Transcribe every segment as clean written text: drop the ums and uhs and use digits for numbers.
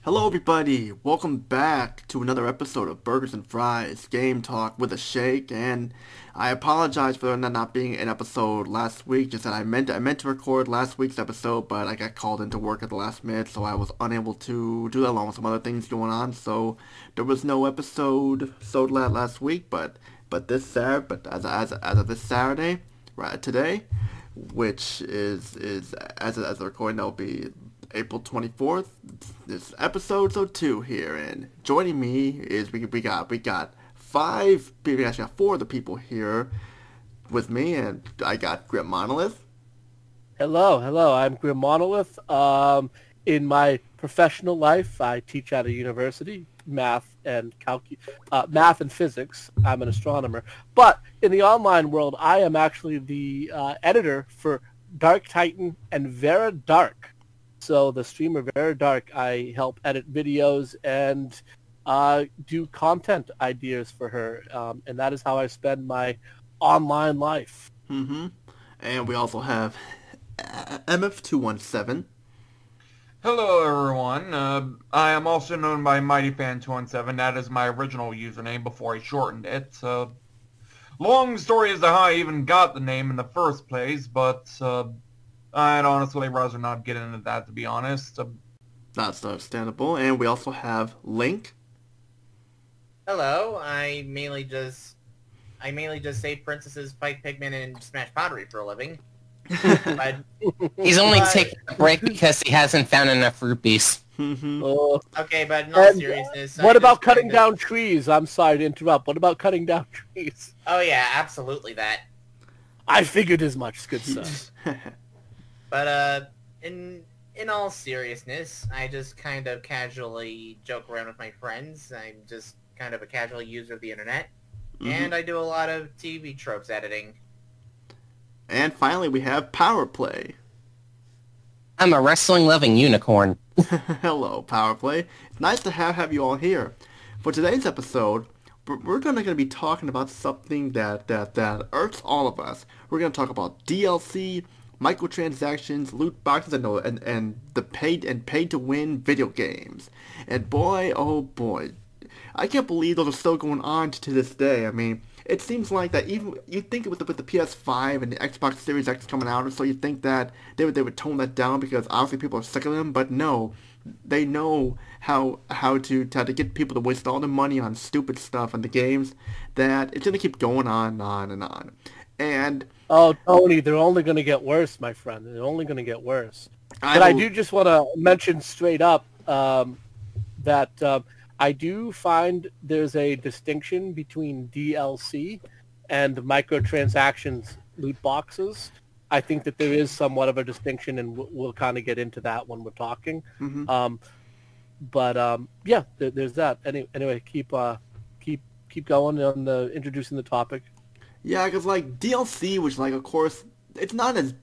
Hello everybody, welcome back to another episode of Burgers and Fries Game Talk with a Shake, and I apologize for there not being an episode last week. Just that I meant to record last week's episode, but I got called into work at the last minute, so I was unable to do that along with some other things going on. So there was no episode last week, but as of this Saturday, right today, which is as of recording, that'll be April 24th. This episode 2 here, and joining me is we got five people. Actually, got four of the people here with me, and I got Grim Monolith. Hello. I'm Grim Monolith. In my professional life, I teach at a university, math and physics. I'm an astronomer. But in the online world, I am actually the editor for Dark Titan and Vera Dark. So the streamer Vera Dark, I help edit videos and do content ideas for her, and that is how I spend my online life. And we also have MF217. Hello everyone, I am also known by MightyFan217. That is my original username before I shortened it. Long story as to how I even got the name in the first place, but I'd honestly rather not get into that, to be honest. That's understandable. And we also have Link. Hello, I mainly just save princesses, fight pigmen, and smash pottery for a living. But, He's only taking a break because he hasn't found enough rupees. Okay, but in all seriousness... What about cutting down trees? I'm sorry to interrupt. What about cutting down trees? Oh yeah, absolutely that. I figured as much, good son. But, in all seriousness, I just kind of casually joke around with my friends. I'm just kind of a casual user of the internet. And I do a lot of TV tropes editing. And finally, we have Power Play. I'm a wrestling-loving unicorn. Hello, Power Play. It's nice to have you all here. For today's episode, we're going to be talking about something that irks all of us. We're going to talk about DLC, microtransactions, loot boxes, and the paid to win video games. And boy, oh boy, I can't believe those are still going on to this day. I mean, it seems like that even you think with the PS5 and the Xbox Series X coming out, or so you think that they would tone that down because obviously people are sick of them. But no, they know how to get people to waste all their money on stupid stuff and the games, that it's gonna keep going on and on. And oh, Tony, they're only going to get worse, my friend. They're only going to get worse. But I do just want to mention straight up that I do find there's a distinction between DLC and microtransactions loot boxes. I think that there is somewhat of a distinction, and we'll kind of get into that when we're talking. Yeah, there's that. Anyway, keep going on introducing the topic. Yeah, because like DLC, which like of course it's the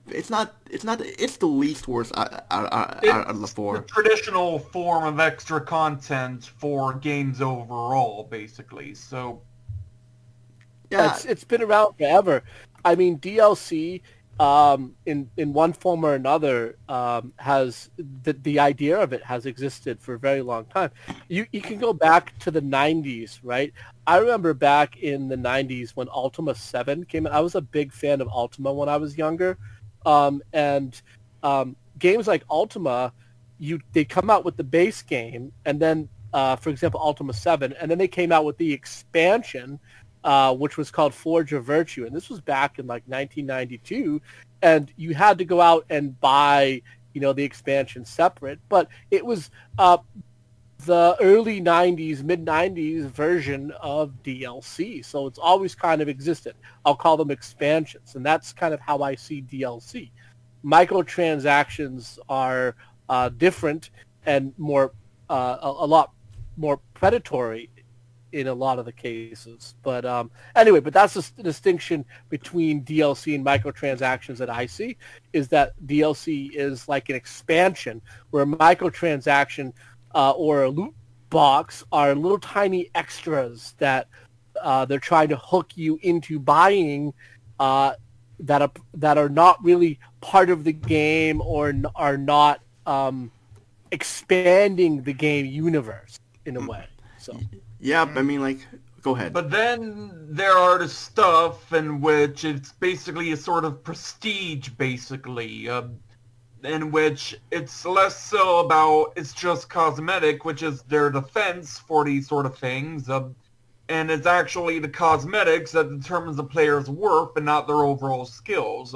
least worst out of the four. It's the traditional form of extra content for games overall, basically. So yeah, it's been around forever. I mean, DLC in one form or another has the idea of it has existed for a very long time. You can go back to the 90s, right? I remember back in the 90s when Ultima 7 came out. I was a big fan of Ultima when I was younger. And games like Ultima, they come out with the base game, and then, for example, Ultima 7, and then they came out with the expansion, which was called Forge of Virtue. And this was back in like 1992. And you had to go out and buy, the expansion separate. But it was the early 90s, mid-90s version of DLC. So it's always kind of existed. I'll call them expansions. And that's kind of how I see DLC. Microtransactions are different and more a lot more predatory in a lot of the cases. But anyway, but that's the distinction between DLC and microtransactions that I see, is that DLC is like an expansion, where a microtransaction or a loot box are little tiny extras that they're trying to hook you into buying that are not really part of the game, or are not expanding the game universe in a way. So yeah, I mean, like, go ahead. But then there are the stuff in which it's basically a sort of prestige, basically, in which it's less so about it's just cosmetic, which is their defense for these sort of things, and it's actually the cosmetics that determines the player's worth and not their overall skills.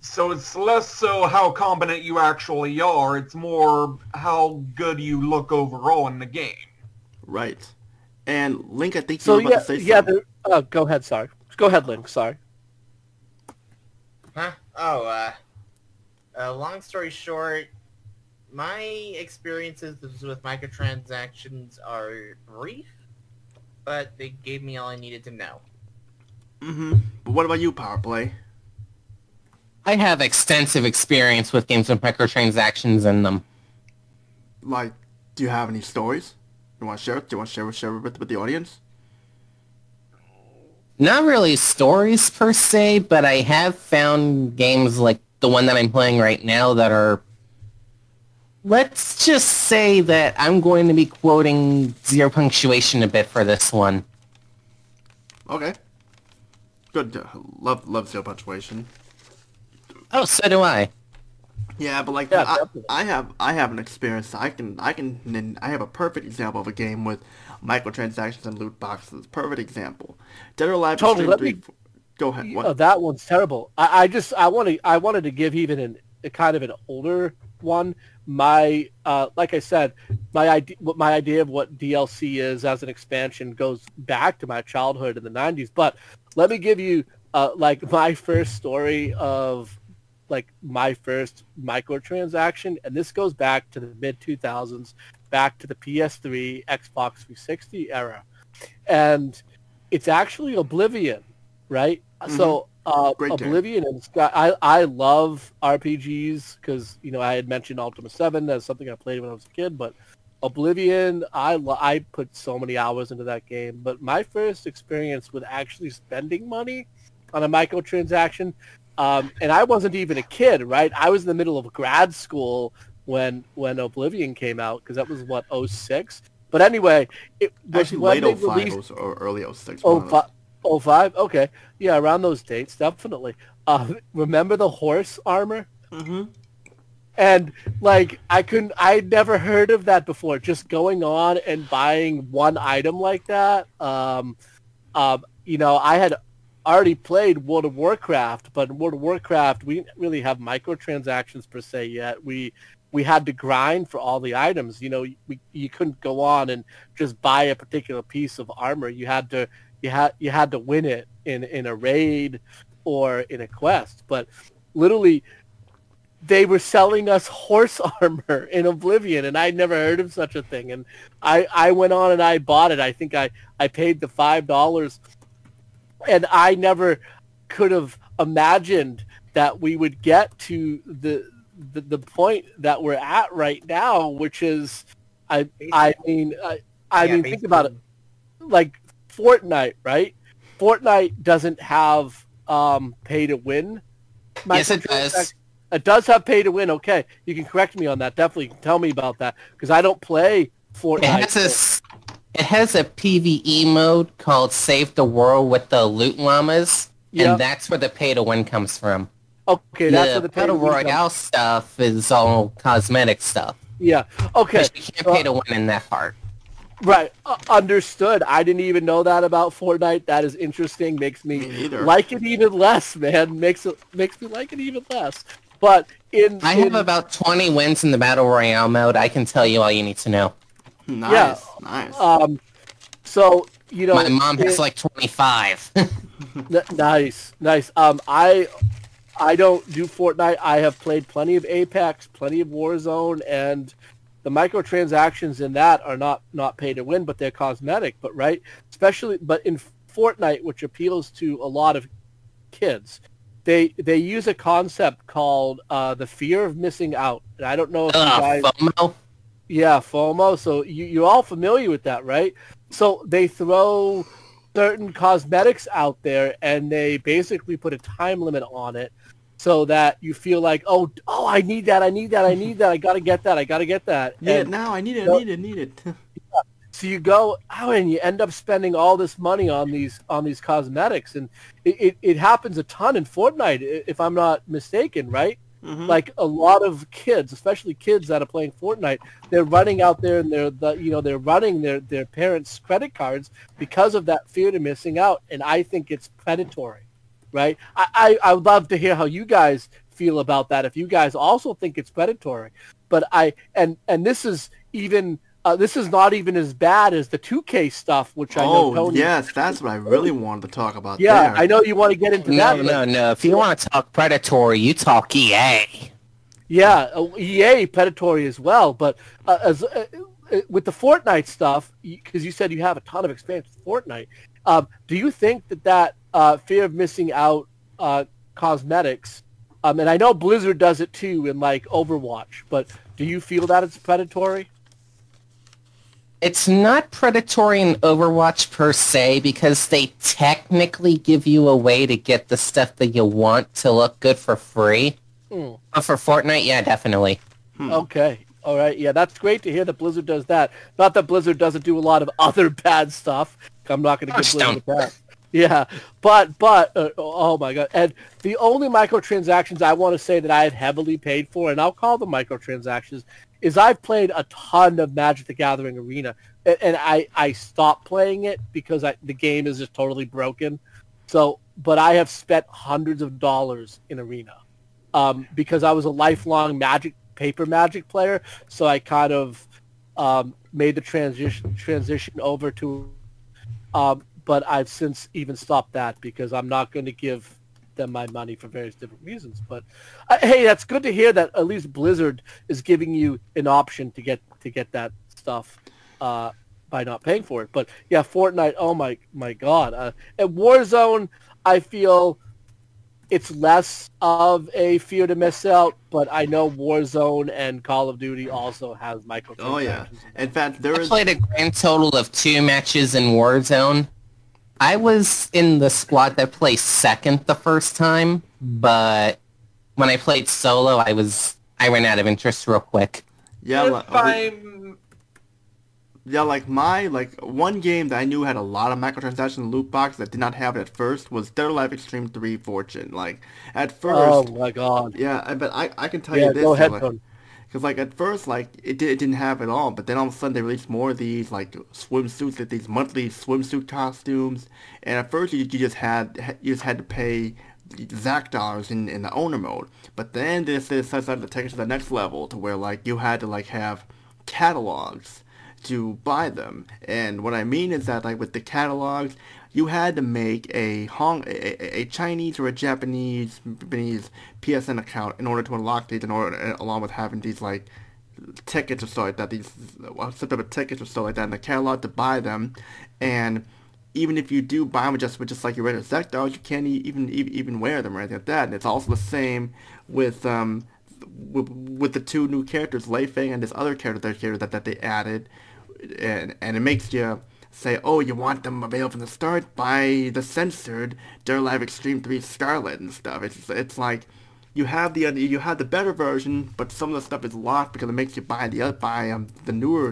So it's less so how competent you actually are, it's more how good you look overall in the game. Right. And Link, I think you were about to say something. Go ahead, sorry. Go ahead, Link, sorry. Huh? Oh, long story short, my experiences with microtransactions are brief, but they gave me all I needed to know. Mm-hmm. But what about you, Powerplay? I have extensive experience with games with microtransactions in them. Like, do you have any stories? You want to share it? Do you want to share it with the audience? Not really stories per se, but I have found games like the one that I'm playing right now that are... Let's just say that I'm going to be quoting zero punctuation a bit for this one. Okay. Good. Love zero punctuation. Oh, so do I. Yeah, but like I have an experience. I have a perfect example of a game with microtransactions and loot boxes. Perfect example. Dead or Alive Totally. Extreme 3. Go ahead. What? That one's terrible. I wanted to give even a kind of an older one. My like I said, my idea of what DLC is as an expansion goes back to my childhood in the 90s. But let me give you like my first story of like my first microtransaction, and this goes back to the mid 2000s, back to the PS3, Xbox 360 era, and it's actually Oblivion, right? Mm-hmm. So Oblivion, and I love RPGs because I had mentioned Ultima 7 as something I played when I was a kid, but Oblivion, I put so many hours into that game. But my first experience with actually spending money on a microtransaction. And I wasn't even a kid, right? I was in the middle of grad school when Oblivion came out, because that was, what, 06? But anyway, it was actually late 05 or early 06. 05? Okay. Yeah, around those dates, definitely. Remember the horse armor? Mm-hmm. And, like, I'd never heard of that before. Just going on and buying one item like that. I had already played World of Warcraft, but in World of Warcraft, we didn't really have microtransactions per se yet. We had to grind for all the items. You couldn't go on and just buy a particular piece of armor. You had to win it in a raid or in a quest. But literally, they were selling us horse armor in Oblivion, and I'd never heard of such a thing. And I went on and I bought it. I think I paid the $5. And I never could have imagined that we would get to the point that we're at right now, which is, I mean, think about it, like Fortnite, right? Fortnite doesn't have pay to win. Yes, it does. It does have pay to win. Okay, you can correct me on that. Definitely, you can tell me about that because I don't play Fortnite. It has a PvE mode called Save the World with the loot llamas, and that's where the pay-to-win comes from. Okay, that's where the Battle Royale stuff is all cosmetic stuff. Yeah, okay. You can't pay to win in that part. Right, understood. I didn't even know that about Fortnite. That is interesting. Makes me like it even less, man. Makes me like it even less. But I have about 20 wins in the Battle Royale mode. I can tell you all you need to know. Nice. So my mom has like 25. Nice. I don't do Fortnite. I have played plenty of Apex, plenty of Warzone, and the microtransactions in that are not pay to win, but they're cosmetic. But but in Fortnite, which appeals to a lot of kids, they use a concept called the fear of missing out. And I don't know if you guys. FOMO? Yeah, FOMO. So you're all familiar with that, right? So they throw certain cosmetics out there, and they basically put a time limit on it. so that you feel like, oh, I need that, I gotta get that. Yeah, and now I need it, I need it. So you go out and you end up spending all this money on these cosmetics, and it happens a ton in Fortnite, if I'm not mistaken, right? Mm-hmm. Like a lot of kids, especially kids that are playing Fortnite, they're running out there and they're running their parents' credit cards because of that fear of missing out, and I think it's predatory, right? I would love to hear how you guys feel about that, if you guys also think it's predatory. But this is even. This is not even as bad as the 2K stuff, which I know Tony... yes, that's what I really wanted to talk about. Yeah, there. I know you want to get into that. No. If you want to talk predatory, you talk EA. Yeah, EA predatory as well. But with the Fortnite stuff, because you said you have a ton of experience with Fortnite, do you think that fear of missing out cosmetics, and I know Blizzard does it too in like Overwatch, but do you feel that it's predatory? It's not predatory in Overwatch per se, because they technically give you a way to get the stuff that you want to look good for free. But for Fortnite, yeah, definitely. Okay. All right. Yeah, that's great to hear that Blizzard does that. Not that Blizzard doesn't do a lot of other bad stuff. I'm not going to give Blizzard that. Yeah, but oh my god! And the only microtransactions I want to say that I have heavily paid for, and I'll call them microtransactions, is I've played a ton of Magic the Gathering Arena, and I stopped playing it because the game is just totally broken. So, but I have spent hundreds of dollars in Arena, because I was a lifelong paper Magic player. So I kind of made the transition over to. But I've since even stopped that because I'm not going to give them my money for various different reasons. But hey, that's good to hear that at least Blizzard is giving you an option to get that stuff by not paying for it. But yeah, Fortnite, oh my god. At Warzone, I feel it's less of a fear to miss out, but I know Warzone and Call of Duty also has microtransactions. Oh yeah. In fact, I played a grand total of 2 matches in Warzone. I was in the squad that placed second the first time, but when I played solo, I ran out of interest real quick. Yeah, one game that I knew had a lot of microtransactions and loot boxes that did not have it at first was Dead or Alive Extreme 3 Fortune. Like, at first... Oh my god. Yeah, but I can tell you this. Go ahead, because, like, at first, like, it didn't have it all, but then all of a sudden they released more of these, like, swimsuits, like these monthly swimsuit costumes, and at first you just had to pay exact dollars in the owner mode, but then this started to take it to the next level, to where, like, you had to, like, have catalogs to buy them. And what I mean is that, like, with the catalogs, you had to make a Chinese or a Japanese PSN account in order to unlock these, along with having these, like, tickets or so like that, some type of tickets or so like that in the catalog to buy them. And even if you do buy them with just like your regular Zec dollars, you can't even wear them or anything like that. And it's also the same with the 2 new characters, Lei Feng and this other character that they added, and it makes you say, oh, you want them available from the start? Buy the censored Dead or Alive Extreme 3 Scarlet and stuff. It's like you have the better version, but some of the stuff is locked because it makes you buy the newer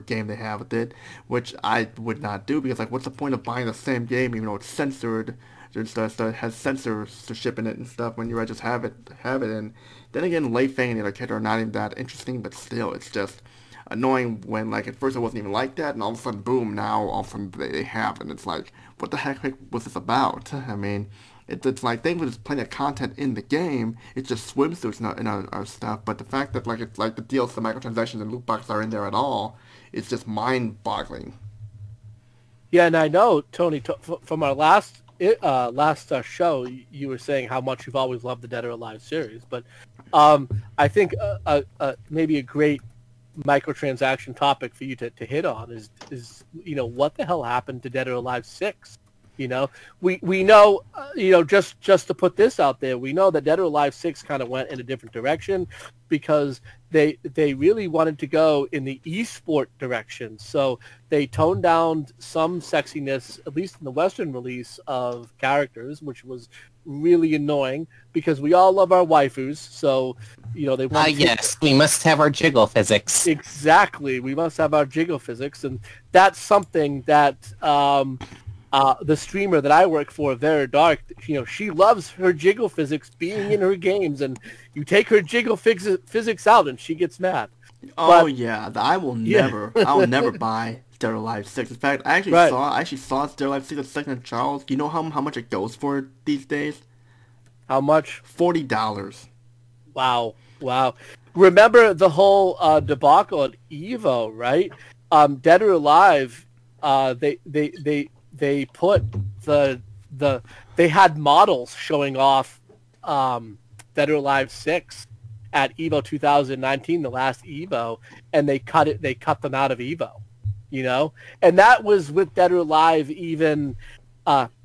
game they have with it, which I would not do, because, like, what's the point of buying the same game even though it's censored? It has censors to ship in it and stuff when you just have it. And then again, Lei Feng and the other character are not even that interesting, but still, it's just annoying when, like, at first it wasn't even like that, and all of a sudden, boom, now all of a sudden they have it, and it's like, what the heck was this about? I mean, it's like, there's plenty of content in the game, it's just swimsuits and our stuff, but the fact that, like, it's like the DLC, the microtransactions and loot boxes are in there at all, it's just mind-boggling. Yeah, and I know, Tony, from our last show, you were saying how much you've always loved the Dead or Alive series, but I think maybe a great microtransaction topic for you to hit on is what the hell happened to Dead or Alive 6? We know, just to put this out there, we know that Dead or Alive 6 kind of went in a different direction because they really wanted to go in the esport direction. So they toned down some sexiness, at least in the Western release, of characters, which was really annoying because we all love our waifus. So, you know, they want yes, we must have our jiggle physics. Exactly. We must have our jiggle physics. And that's something that the streamer that I work for, Vera Dark, you know, she loves her jiggle physics being in her games. And you take her jiggle physics out and she gets mad. Oh, yeah. I will never buy Dead or Alive 6. In fact, I actually saw Dead or Alive 6 at Second and Charles. You know how much it goes for these days? How much? $40. Wow. Remember the whole debacle at Evo, right? Dead or Alive, they put they had models showing off Dead or Alive 6 at Evo 2019, the last Evo, and they cut them out of Evo, you know? And that was with Dead or Alive even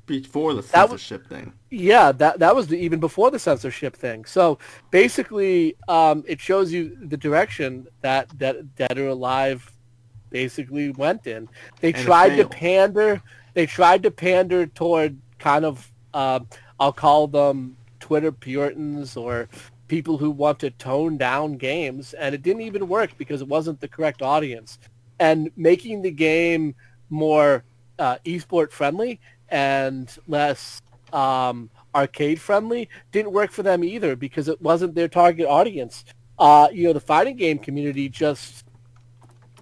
before the censorship thing. Yeah, that was even before the censorship thing. So basically, it shows you the direction that Dead or Alive basically went in. They tried to pander. They tried to pander toward kind of I'll call them Twitter Puritans or people who want to tone down games, and it didn't even work because it wasn't the correct audience. And making the game more esport friendly and less arcade friendly didn't work for them either because it wasn't their target audience. You know, the fighting game community just,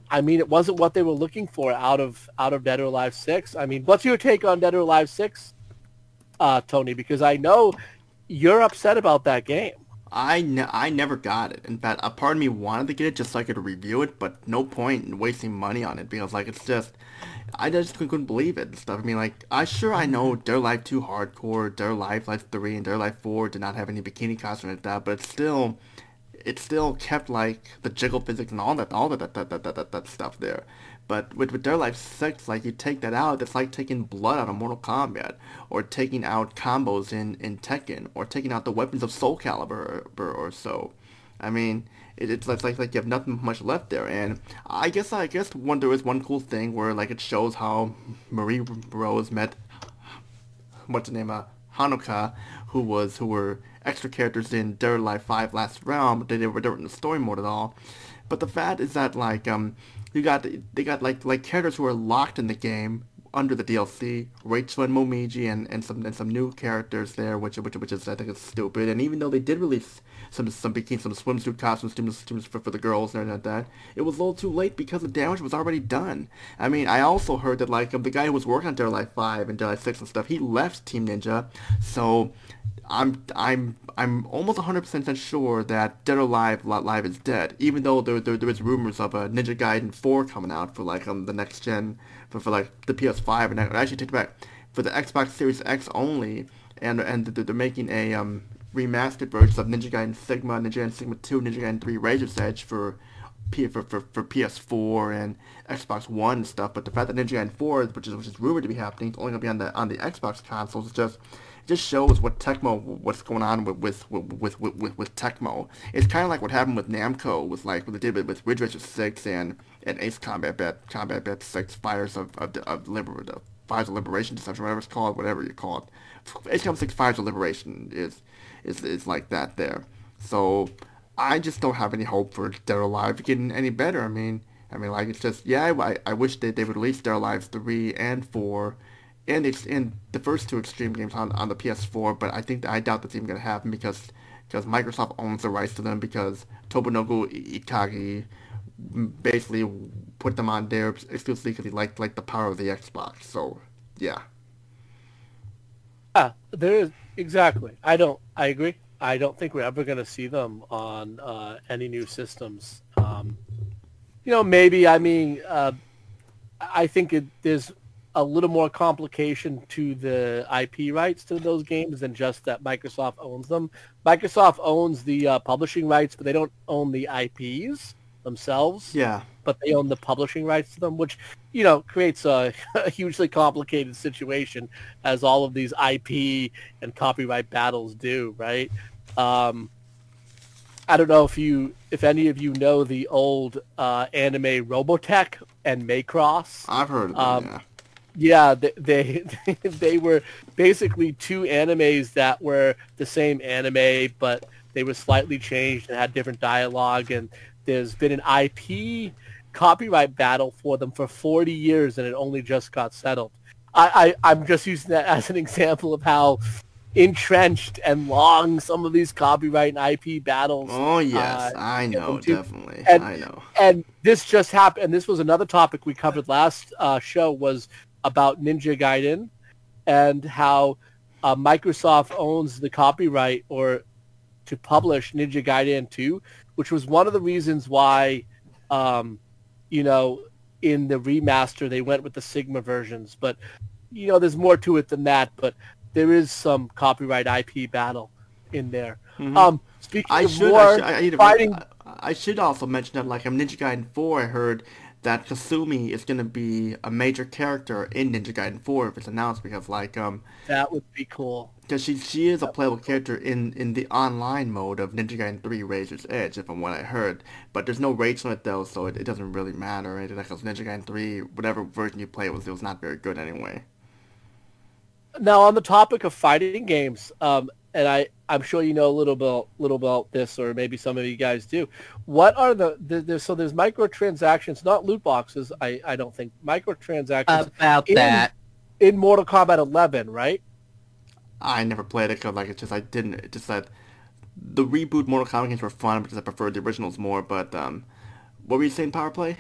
I mean, it wasn't what they were looking for out of Dead or Alive 6. I mean, what's your take on Dead or Alive 6, Tony? Because I know you're upset about that game. I never got it. In fact, a part of me wanted to get it just so I could review it, but no point in wasting money on it because, like, it's just, I just couldn't believe it and stuff. I mean, like, I know Dead or Alive 2 Hardcore, Dead or Alive 3, and Dead or Alive 4 did not have any bikini costume like that, but it still kept, like, the jiggle physics and all that stuff there. But with Dead or Alive 6, like, you take that out, it's like taking blood out of Mortal Kombat, or taking out combos in Tekken, or taking out the weapons of Soul Calibur or so. I mean, it's like you have nothing much left there. And I guess there is one cool thing where, like, it shows how Marie Rose met, what's the name, Hanukkah, who were extra characters in Dead or Alive 5 Last Realm, but they weren't in the story mode at all. But the fact is that, like, they got like characters who are locked in the game under the DLC, Rachel and Momiji and some new characters there, which is, I think, is stupid. And even though they did release some swimsuit costumes for the girls and everything like that, it was a little too late because the damage was already done. I mean, I also heard that, like, the guy who was working on Dead or Alive 5 and Dead or Alive 6 and stuff, he left Team Ninja, so I'm almost 100% sure that Dead or Alive Live is dead, even though there is rumors of a Ninja Gaiden 4 coming out for, like, the next gen, for like the PS5, and I actually take it back, for the Xbox Series X only, and they're making a remastered version of Ninja Gaiden Sigma, Ninja Gaiden Sigma 2, Ninja Gaiden 3 Razor's Edge for PS4 and Xbox One and stuff. But the fact that Ninja Gaiden 4, which is rumored to be happening, is only going to be on the Xbox consoles, just shows what's going on with Tecmo. It's kind of like what happened with Namco, with like what they did with Ridge Racer 6 and Ace Combat 6, Fires of Liberation, Deception, whatever it's called, whatever you call it. Ace Combat 6 Fires of Liberation is like that there. So I just don't have any hope for Dead or Alive getting any better. I mean, like, it's just, yeah, I wish they would release Dead or Alive 3 and 4 and the first two Extreme games on the PS4, but I doubt that's even going to happen because Microsoft owns the rights to them, because Tobunobu Ikagi basically put them on there exclusively because he liked the power of the Xbox. So yeah. There is, exactly. I agree. I don't think we're ever going to see them on any new systems. Maybe, I mean, I think there's a little more complication to the IP rights to those games than just that Microsoft owns them. Microsoft owns the publishing rights, but they don't own the IPs themselves. Yeah. But they own the publishing rights to them, which, creates a hugely complicated situation, as all of these IP and copyright battles do, right? I don't know if any of you know the old anime Robotech and Macross. I've heard of them, yeah. Yeah, they were basically two animes that were the same anime, but they were slightly changed and had different dialogue. And there's been an IP copyright battle for them for 40 years, and it only just got settled. I'm just using that as an example of how entrenched and long some of these copyright and IP battles. Oh yes, I know, definitely. I know. And this just happened. And this was another topic we covered last show, was about Ninja Gaiden and how Microsoft owns the copyright or to publish Ninja Gaiden 2, which was one of the reasons why, you know, in the remaster they went with the Sigma versions. But, you know, there's more to it than that. But there is some copyright IP battle in there. Mm-hmm. Speaking I should also mention that, like, in Ninja Gaiden 4, I heard that Kasumi is going to be a major character in Ninja Gaiden 4 if it's announced, because, like, that would be cool. Because she is a playable character in the online mode of Ninja Gaiden 3 Razor's Edge, from what I heard. But there's no rage limit, though, so it doesn't really matter, right? Because Ninja Gaiden 3, whatever version you play, it was not very good anyway. Now, on the topic of fighting games, and I'm sure you know a little about this, or maybe some of you guys do. What are there's microtransactions, not loot boxes, I don't think. Microtransactions. About that. In Mortal Kombat 11, right? I never played it because, like, it just that the reboot Mortal Kombat games were fun because I preferred the originals more, but, what were you saying, Power Play?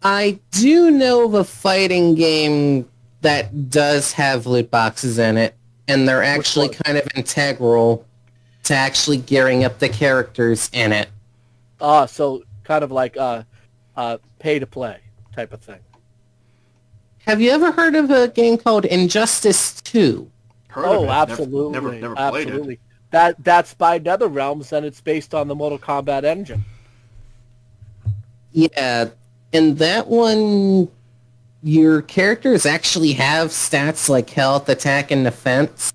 I do know of a fighting game that does have loot boxes in it, and they're actually kind of integral to actually gearing up the characters in it. So kind of like pay-to-play type of thing. Have you ever heard of a game called Injustice 2? Absolutely. Never played it. That's by NetherRealms, and it's based on the Mortal Kombat engine. Yeah, in that one, your characters actually have stats like health, attack, and defense,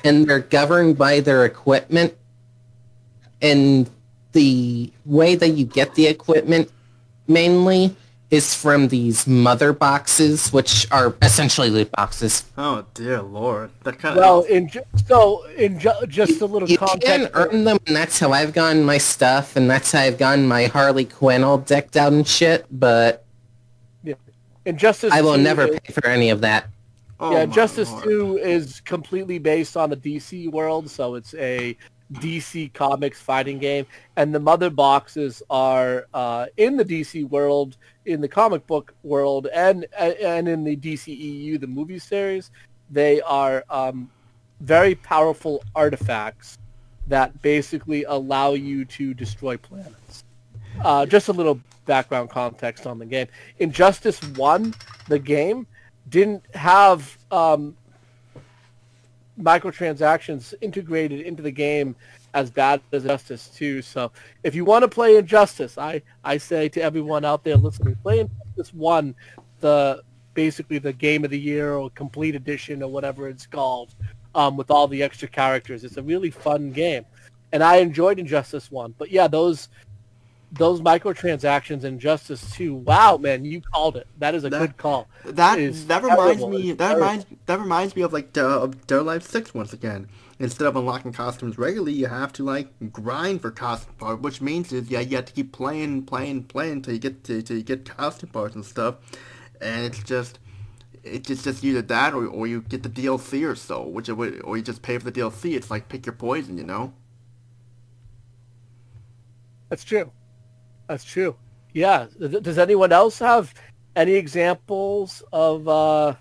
and they're governed by their equipment. And the way that you get the equipment mainly is from these mother boxes, which are essentially loot boxes. Oh dear Lord! That kind of just a little you context. can earn them, and that's how I've gotten my stuff, and that's how I've gotten my Harley Quinn all decked out and shit. But Injustice I will never pay for any of that. Injustice 2 is completely based on the DC world, so it's a DC Comics fighting game, and the mother boxes are in the DC world, in the comic book world, and in the DCEU, the movie series. They are very powerful artifacts that basically allow you to destroy planets. Just a little background context on the game. Injustice 1, the game, didn't have microtransactions integrated into the game as bad as Injustice 2. So if you want to play Injustice, I say to everyone out there listening, play Injustice 1, basically the game of the year or complete edition or whatever it's called, with all the extra characters. It's a really fun game. And I enjoyed Injustice 1. But yeah, those microtransactions in Injustice 2, wow, man, you called it. That is a good call. That reminds me of, like, Dead or Alive 6 once again. Instead of unlocking costumes regularly, you have to, like, grind for costume parts, which means you have to keep playing till you get costume parts and stuff. And it's just either that or you get the DLC or so, or you just pay for the DLC. It's like pick your poison, you know. That's true. Yeah. Does anyone else have any examples of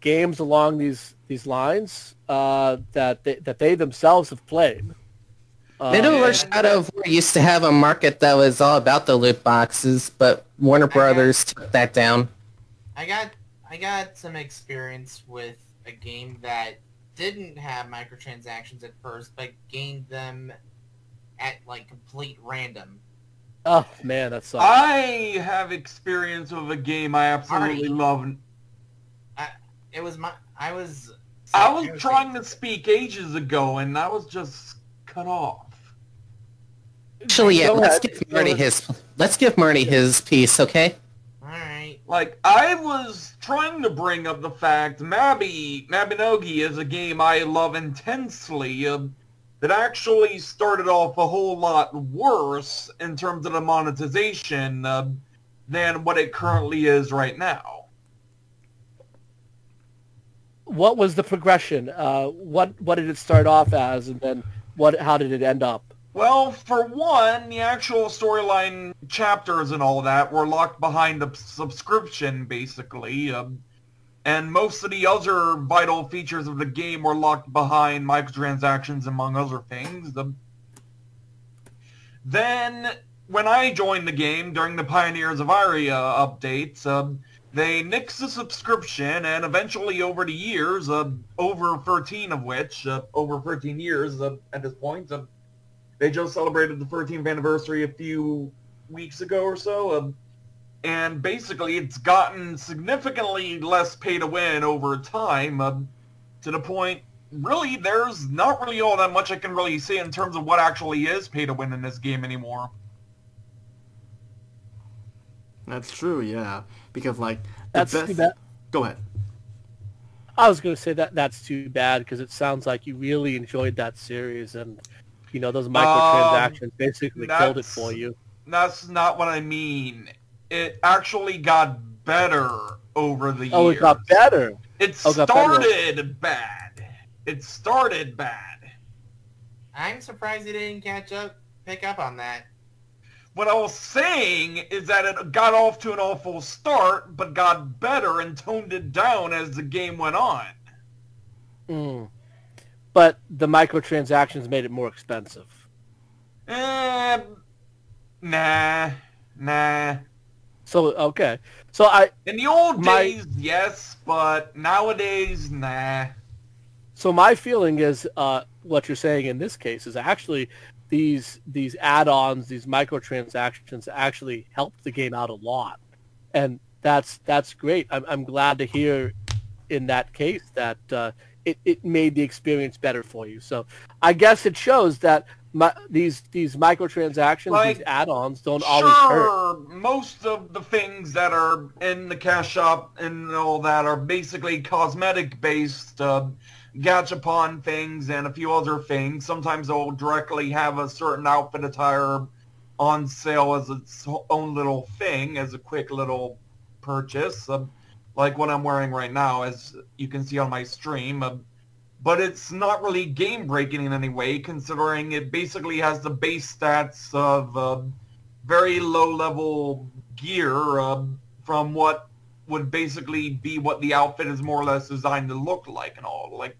games along these lines that they themselves have played? Middle-earth Shadow of War used to have a market that was all about the loot boxes, but Warner Brothers took that down. I got some experience with a game that didn't have microtransactions at first, but gained them at, like, complete random. Oh man, that sucks. I have experience with a game I absolutely love. I was trying to speak ages ago, and I was just cut off. Actually, yeah, let's give Marty his piece, okay? All right. Like, I was trying to bring up the fact Mabinogi is a game I love intensely, that actually started off a whole lot worse in terms of the monetization than what it currently is right now. What was the progression? What did it start off as, and then how did it end up? Well, for one, the actual storyline chapters and all that were locked behind a subscription, basically, and most of the other vital features of the game were locked behind microtransactions, among other things. Then, when I joined the game during the Pioneers of Aria updates, they nixed the subscription, and eventually over the years, over 13 years at this point, they just celebrated the 13th anniversary a few weeks ago or so, and basically it's gotten significantly less pay to win over time, to the point, really, there's not really all that much I can really say in terms of what actually is pay to win in this game anymore. That's true, yeah. Because, like, That's too bad. Go ahead. I was going to say that's too bad, because it sounds like you really enjoyed that series, and you know, those microtransactions basically killed it for you. That's not what I mean. It actually got better over the years. Oh, it got better? It started bad. It started bad. I'm surprised you didn't pick up on that. What I was saying is that it got off to an awful start, but got better and toned it down as the game went on. But the microtransactions made it more expensive. Nah. So, okay. So in the old days, yes, but nowadays, nah. So my feeling is, what you're saying in this case is actually these add-ons, these microtransactions actually helped the game out a lot. And that's great. I'm glad to hear in that case that it made the experience better for you. So I guess it shows that these microtransactions, like, these add-ons don't always hurt. Most of the things that are in the cash shop and all that are basically cosmetic-based, gachapon things and a few other things. Sometimes they'll directly have a certain outfit attire on sale as its own little thing, as a quick little purchase. Like what I'm wearing right now, as you can see on my stream. But it's not really game-breaking in any way, considering it basically has the base stats of very low-level gear from what would basically be what the outfit is more or less designed to look like and all. Like,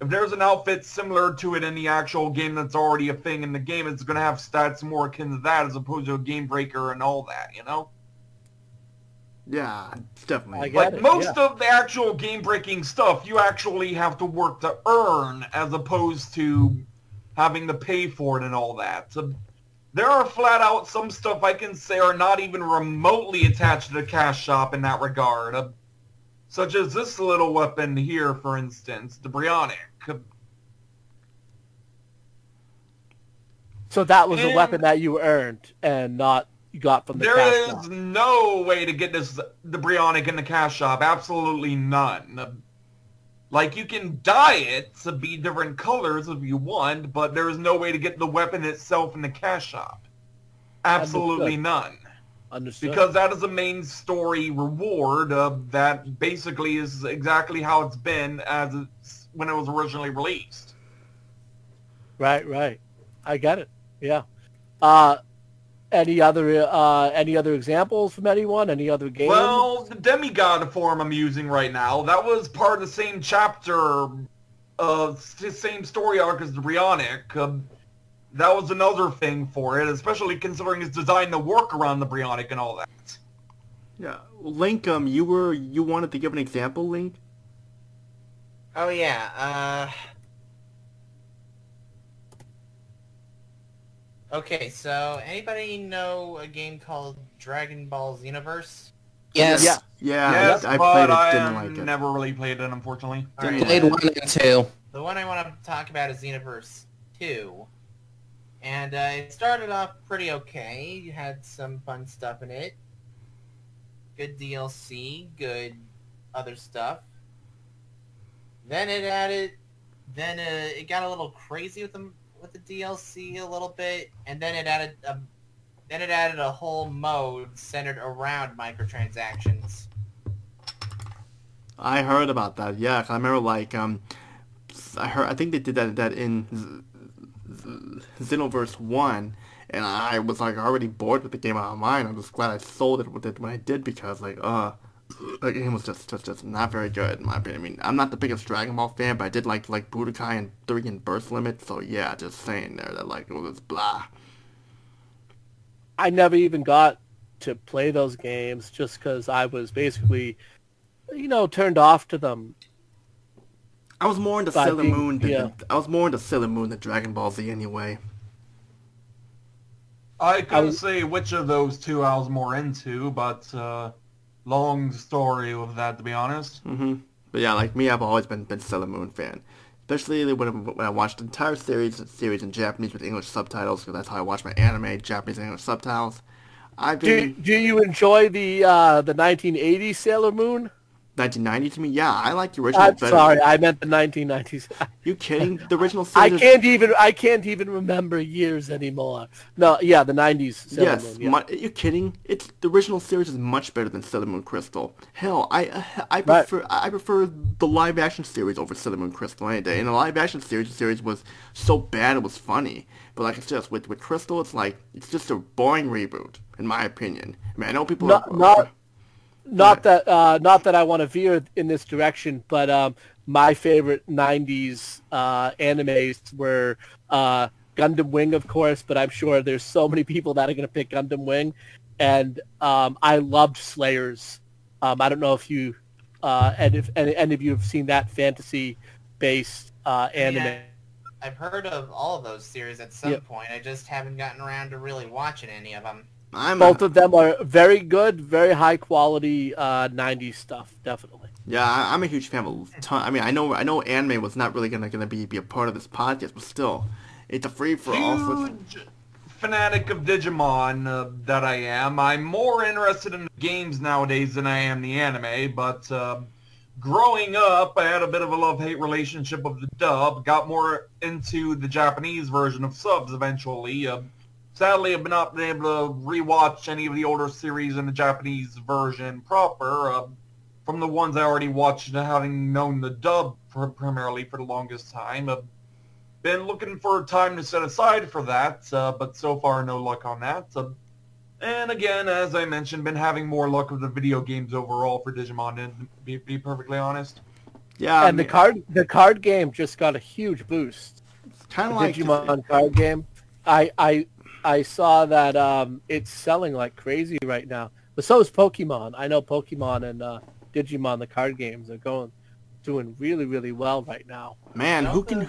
if there's an outfit similar to it in the actual game that's already a thing in the game, it's going to have stats more akin to that as opposed to a game-breaker and all that, you know? Yeah, definitely. Like, most of the actual game-breaking stuff, you actually have to work to earn, as opposed to having to pay for it and all that. So, there are flat-out some stuff I can say are not even remotely attached to the cash shop in that regard. Such as this little weapon here, for instance, the Bryonic. So that was a weapon that you earned, and not you got from the cash shop. There is no way to get the Bryonic in the cash shop. Absolutely none. Like, you can dye it to be different colors if you want, but there is no way to get the weapon itself in the cash shop. Absolutely none. Understood. Because that is a main story reward that basically is exactly how it's been when it was originally released. Right. I get it. Yeah. Any other examples from anyone? Any other games? Well, the Demigod form I'm using right now, that was part of the same chapter, same story arc as the Bryonic. That was another thing for it, especially considering it's designed to work around the Bryonic and all that. Yeah, Link, you wanted to give an example, Link? Oh yeah, okay, so anybody know a game called Dragon Ball Xenoverse? Yes. Yeah, I played it, didn't like it. Never really played it, unfortunately. Played 1 and 2. The one I want to talk about is Xenoverse 2. And it started off pretty okay. You had some fun stuff in it. good DLC, good other stuff. Then it got a little crazy with the DLC a little bit, and then it added a whole mode centered around microtransactions. I heard about that. Yeah, 'cause I remember I think they did that in Xenoverse 1, and I was already bored with the game out of mine. I'm just glad I sold it with it when I did, because the game was just not very good in my opinion. I mean, I'm not the biggest Dragon Ball fan, but I did like Budokai and 3 and Burst Limit, so yeah, just saying there that it was blah. I never even got to play those games just because I was basically, turned off to them. I was more into Sailor Moon than Dragon Ball Z anyway. I couldn't say which of those two I was more into, but long story with that, to be honest. Mm-hmm. But yeah, like me, I've always been Sailor Moon fan. Especially when I watched the entire series in Japanese with English subtitles, because that's how I watch my anime, Japanese and English subtitles. Do you enjoy the 1980s Sailor Moon? 1990s, you mean? Yeah, I like the original better. Sorry, I meant the 1990s. You kidding? The original series. I can't even remember years anymore. No, yeah, the 90s Sailor Moon. Yeah. You're kidding? The original series is much better than Sailor Moon Crystal. Hell, I prefer the live action series over Sailor Moon Crystal any day. And the live action series was so bad it was funny. But like it's just with Crystal, it's just a boring reboot in my opinion. I mean, I know people Not that I want to veer in this direction, but my favorite 90s animes were Gundam Wing, of course, but I'm sure there's so many people that are going to pick Gundam Wing. And I loved Slayers. I don't know if you, and if any of you have seen that fantasy-based anime. Yeah, I've heard of all of those series at some point. I just haven't gotten around to really watching any of them. Both of them are very good, very high quality 90s stuff, definitely. Yeah, I'm a huge fan of I mean, I know anime was not really gonna be a part of this podcast, but still, it's a free for all. Huge fanatic of Digimon that I am. I'm more interested in the games nowadays than I am the anime, but growing up, I had a bit of a love-hate relationship with the dub. Got more into the Japanese version of subs eventually. Sadly, I've not been able to rewatch any of the older series in the Japanese version proper, from the ones I already watched, having known the dub primarily for the longest time. I've been looking for time to set aside for that, but so far no luck on that. And again, as I mentioned, been having more luck with the video games overall for Digimon, to be perfectly honest. Yeah, and the card game just got a huge boost. It's kind of like Digimon card game. I saw that it's selling like crazy right now, but so is Pokemon. I know Pokemon and Digimon, the card games, are doing really, really well right now. Man, who can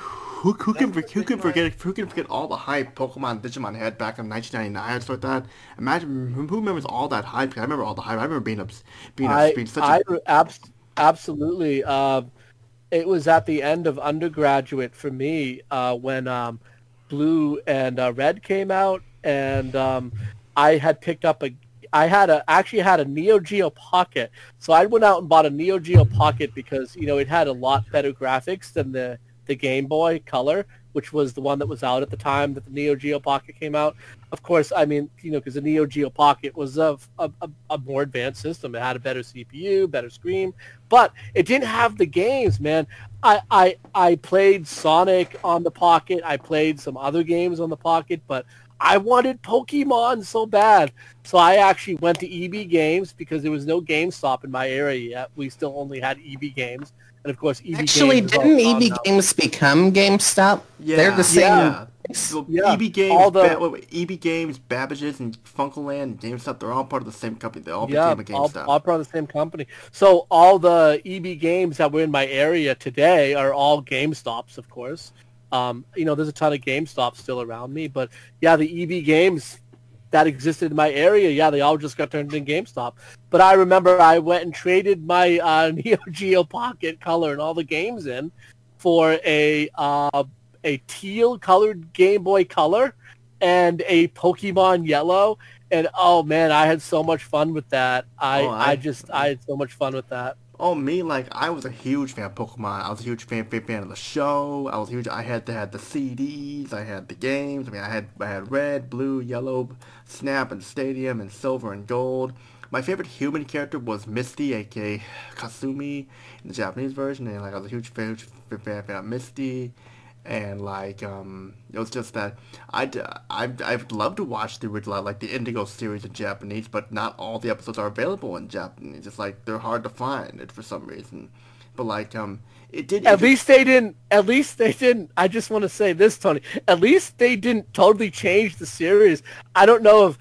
forget all the hype Pokemon and Digimon had back in 1999 or something like that? Imagine who remembers all that hype? I remember all the hype. I remember being such a absolutely. It was at the end of undergraduate for me when Blue and Red came out, and I had picked up actually had a Neo Geo Pocket. So I went out and bought a Neo Geo Pocket because it had a lot better graphics than the Game Boy Color, which was the one that was out at the time that the Neo Geo Pocket came out. Of course, I mean, because the Neo Geo Pocket was a more advanced system. It had a better CPU, better screen, but it didn't have the games, man. I played Sonic on the Pocket. I played some other games on the Pocket, but I wanted Pokemon so bad. So I actually went to EB Games because there was no GameStop in my area yet. We still only had EB Games. And of course, EB Actually, Games didn't EB Games become GameStop? Yeah. They're the same. Yeah. So EB Games, Babbage's, and Funkoland, and GameStop, they're all part of the same company. They all became a GameStop. All part of the same company. So all the EB Games that were in my area today are all GameStops, of course. There's a ton of GameStops still around me, but yeah, the EB Games that existed in my area, yeah, they all just got turned into GameStop. But I remember I went and traded my Neo Geo Pocket Color and all the games in for a teal colored Game Boy Color and a Pokemon Yellow, And oh man, I had so much fun with that. I had so much fun with that. Oh, me, like, I was a huge fan of Pokemon. I was a huge fan of the show. I had the CDs, I had the games. I mean, I had Red, Blue, Yellow, Snap, and Stadium, and Silver and Gold. My favorite human character was Misty, aka Kasumi, in the Japanese version, and like I was a huge fan of Misty, and like it was just that I'd love to watch the original, like the Indigo series in Japanese, but not all the episodes are available in Japanese. It's like they're hard to find it for some reason. But like it did. At least they didn't. I just want to say this, Tony. At least they didn't totally change the series. I don't know if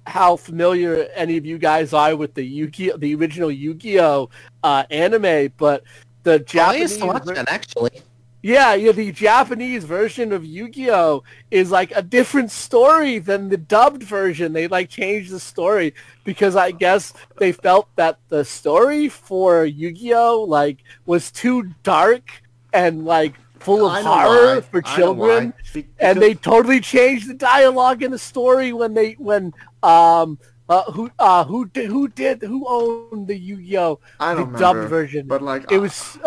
how familiar any of you guys are with the original Yu-Gi-Oh anime, but the Japanese. I used to watch that actually. Yeah, the Japanese version of Yu-Gi-Oh is like a different story than the dubbed version. They like changed the story because I guess they felt that the story for Yu-Gi-Oh like was too dark and like full of horror for children, and they totally changed the dialogue in the story when who owned the Yu-Gi-Oh dubbed version? But like it was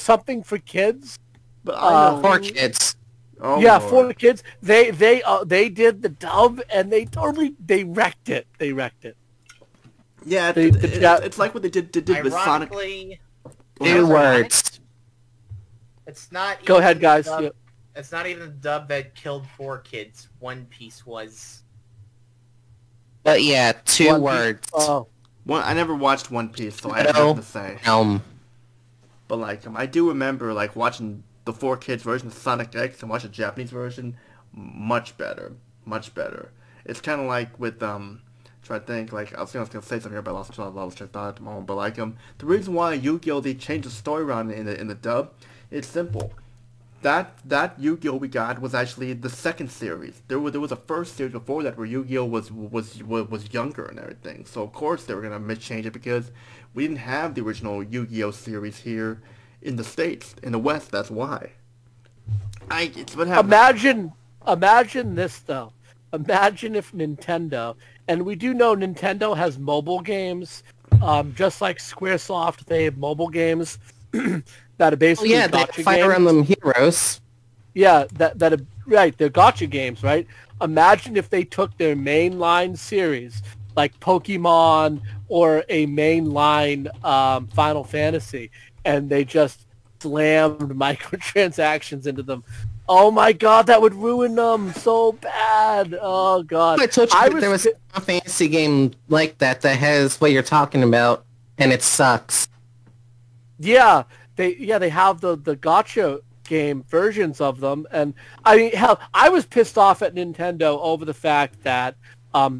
something for kids. But I know. For kids. Oh, yeah, Lord. for the kids. They did the dub and they wrecked it. They wrecked it. Yeah, it's like what they did with Sonic. Ironically, 2 words. It's not. Go ahead, guys. Dub, yeah. It's not even the dub that killed 4 kids. One Piece was. But yeah, 2 words. Oh. I never watched One Piece, so I have nothing to say. But like, I do remember like watching the 4Kids version of Sonic X and watch the Japanese version. Much better. It's kind of like with try to think, like, I was gonna say something here, but I lost train of thought at the moment. But like the reason why Yu-Gi-Oh they changed the story around in the dub, it's simple. That Yu-Gi-Oh we got was actually the second series. There was a first series before that where Yu-Gi-Oh was younger and everything. So of course they were gonna change it because we didn't have the original Yu-Gi-Oh series here in the States, in the West. That's why. It's what happened. Imagine this though. Imagine if Nintendo, and we do know Nintendo has mobile games, just like SquareSoft, they have mobile games that are basically gacha Fire Emblem Heroes. Yeah, that right, they're gacha games, right? Imagine if they took their mainline series, like Pokemon or a mainline Final Fantasy, and they just slammed microtransactions into them. Oh my god, that would ruin them so bad. Oh god. I told you there was a fantasy game like that has what you're talking about, and it sucks. Yeah, they have the gacha game versions of them, and I mean, hell, I was pissed off at Nintendo over the fact that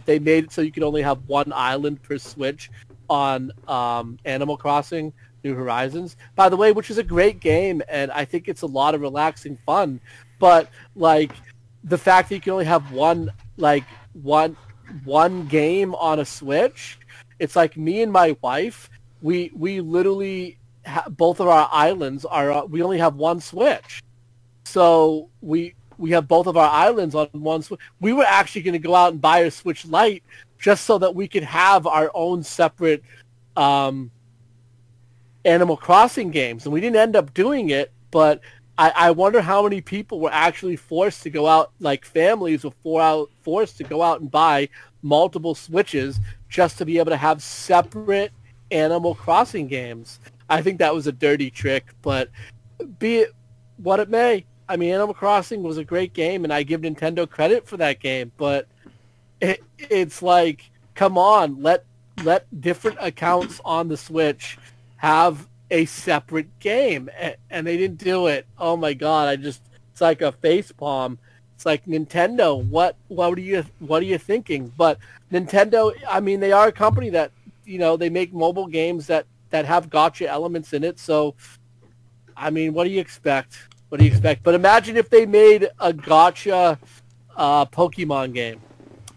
they made it so you could only have one island per Switch on Animal Crossing New Horizons, by the way, which is a great game, and I think it's a lot of relaxing fun. But like the fact that you can only have one game on a Switch, it's like me and my wife, we literally both of our islands are we only have one Switch, so we have both of our islands on one Switch. We were actually going to go out and buy a Switch Lite just so that we could have our own separate Animal Crossing games, and we didn't end up doing it, but I wonder how many people were actually forced to go out, like families were forced to go out and buy multiple Switches just to be able to have separate Animal Crossing games. I think that was a dirty trick, but be it what it may, I mean, Animal Crossing was a great game, and I give Nintendo credit for that game, but it's like, come on, let different accounts on the Switch have a separate game, and they didn't do it. Oh my god, it's like a facepalm. It's like, Nintendo, what are you thinking? But Nintendo, I mean, they are a company that, they make mobile games that have gacha elements in it, so I mean, what do you expect? But imagine if they made a gacha Pokemon game.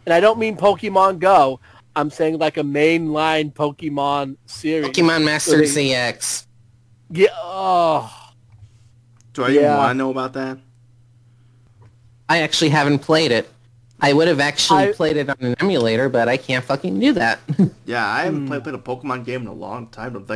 And I don't mean Pokemon Go. I'm saying like a mainline Pokemon series. Pokemon Master ZX. Yeah. Oh. Do I even want to know about that? I actually haven't played it. I would have actually played it on an emulator, but I can't fucking do that. Yeah, I haven't played a Pokemon game in a long time. But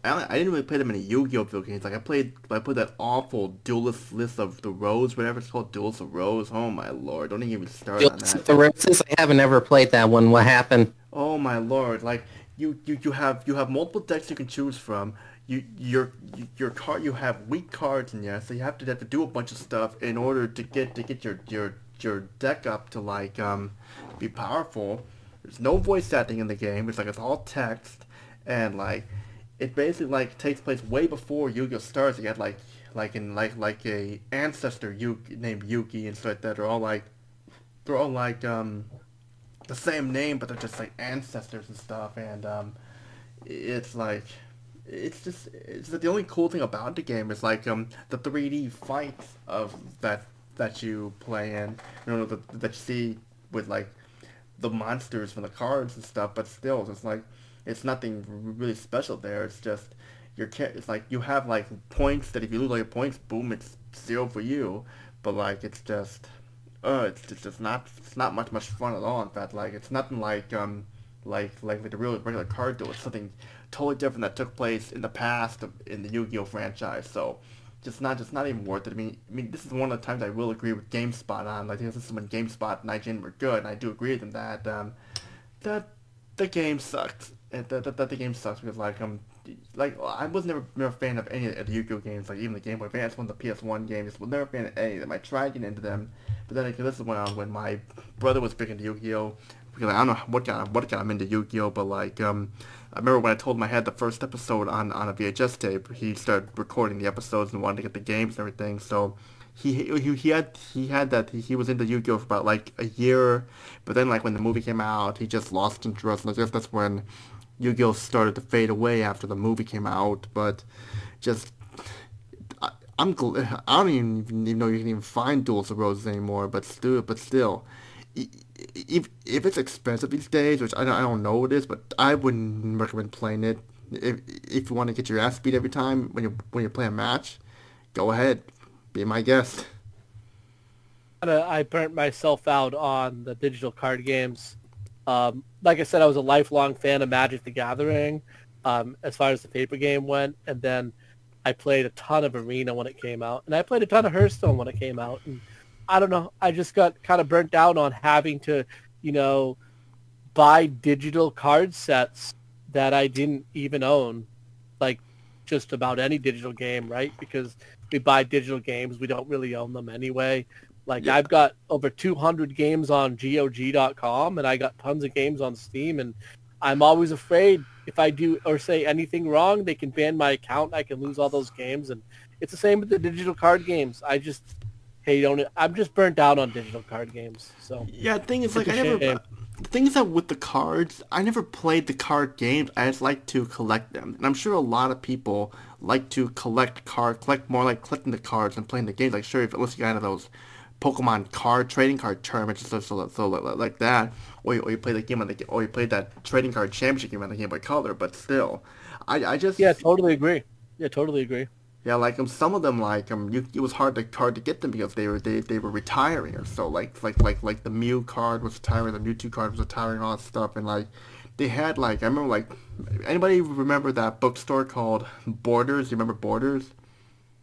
I didn't really play them many Yu-Gi-Oh video games. Like I played that awful Duelist List of the Rose, whatever it's called, Duelist of Rose. Oh my lord, don't even start on that. The Roses, I haven't ever played that one. What happened? Oh my lord, like you have multiple decks you can choose from. Your card, you have weak cards in there, so you have to do a bunch of stuff in order to get your deck up to like be powerful. There's no voice acting in the game. It's all text, and like it basically like takes place way before Yu-Gi-Oh starts. You got like a ancestor named Yuki and stuff like that. They're all like the same name, but they're just like ancestors and stuff. And it's like it's the only cool thing about the game is like the 3D fights of that you play in, that you see with like the monsters from the cards and stuff. But still, it's nothing really special there. It's just it's like you have like points that if you lose all your points, boom, it's 0 for you. But like it's just it's not much fun at all. In fact, like it's nothing like the real regular card duel. It's something totally different that took place in the past in the Yu-Gi-Oh franchise. So just not even worth it. I mean, this is one of the times I will agree with GameSpot on. Like this is when GameSpot and IGN were good, and I do agree with them that the game sucked. That the game sucks because I was never a fan of any of the Yu-Gi-Oh games. Like even the Game Boy Advance one, the PS1 games, was never a fan of any of them. I tried getting into them, but then this is when my brother was big into Yu-Gi-Oh. Because I don't know what got him into Yu-Gi-Oh, but like I remember when I told him I had the first episode on a VHS tape, he started recording the episodes and wanted to get the games and everything. So he was into Yu-Gi-Oh for about like a year, but then like when the movie came out, he just lost interest. And I guess that's when Yu-Gi-Oh started to fade away after the movie came out. But just I don't even know you can even find Duels of Roses anymore. But still. If it's expensive these days, which I don't know what it is, but I wouldn't recommend playing it. If you want to get your ass beat every time when you play a match, go ahead, be my guest. I burnt myself out on the digital card games. Like I said, I was a lifelong fan of Magic the Gathering, as far as the paper game went, and then I played a ton of Arena when it came out, and I played a ton of Hearthstone when it came out, and I don't know. I just got kind of burnt out on having to, buy digital card sets that I didn't even own, like just about any digital game, right? Because we buy digital games, we don't really own them anyway. Like yeah. I've got over 200 games on GOG.com, and I got tons of games on Steam, and I'm always afraid if I do or say anything wrong, they can ban my account. I can lose all those games, and it's the same with the digital card games. I'm just burnt out on digital card games. So yeah, the thing is like the thing is that with the cards, I never played the card games. I just like to collect them, and I'm sure a lot of people like to collect more like collecting the cards and playing the games. Like sure, unless you got into those Pokemon trading card tournaments so like that, or you play the game or you play that trading card championship game on the Game Boy Color. But still, I just totally agree. Yeah, totally agree. Yeah, like some of them it was hard to get them because they were retiring or so. Like the Mew card was retiring, the Mewtwo card was retiring, all that stuff, and like they had I remember anybody remember that bookstore called Borders? You remember Borders?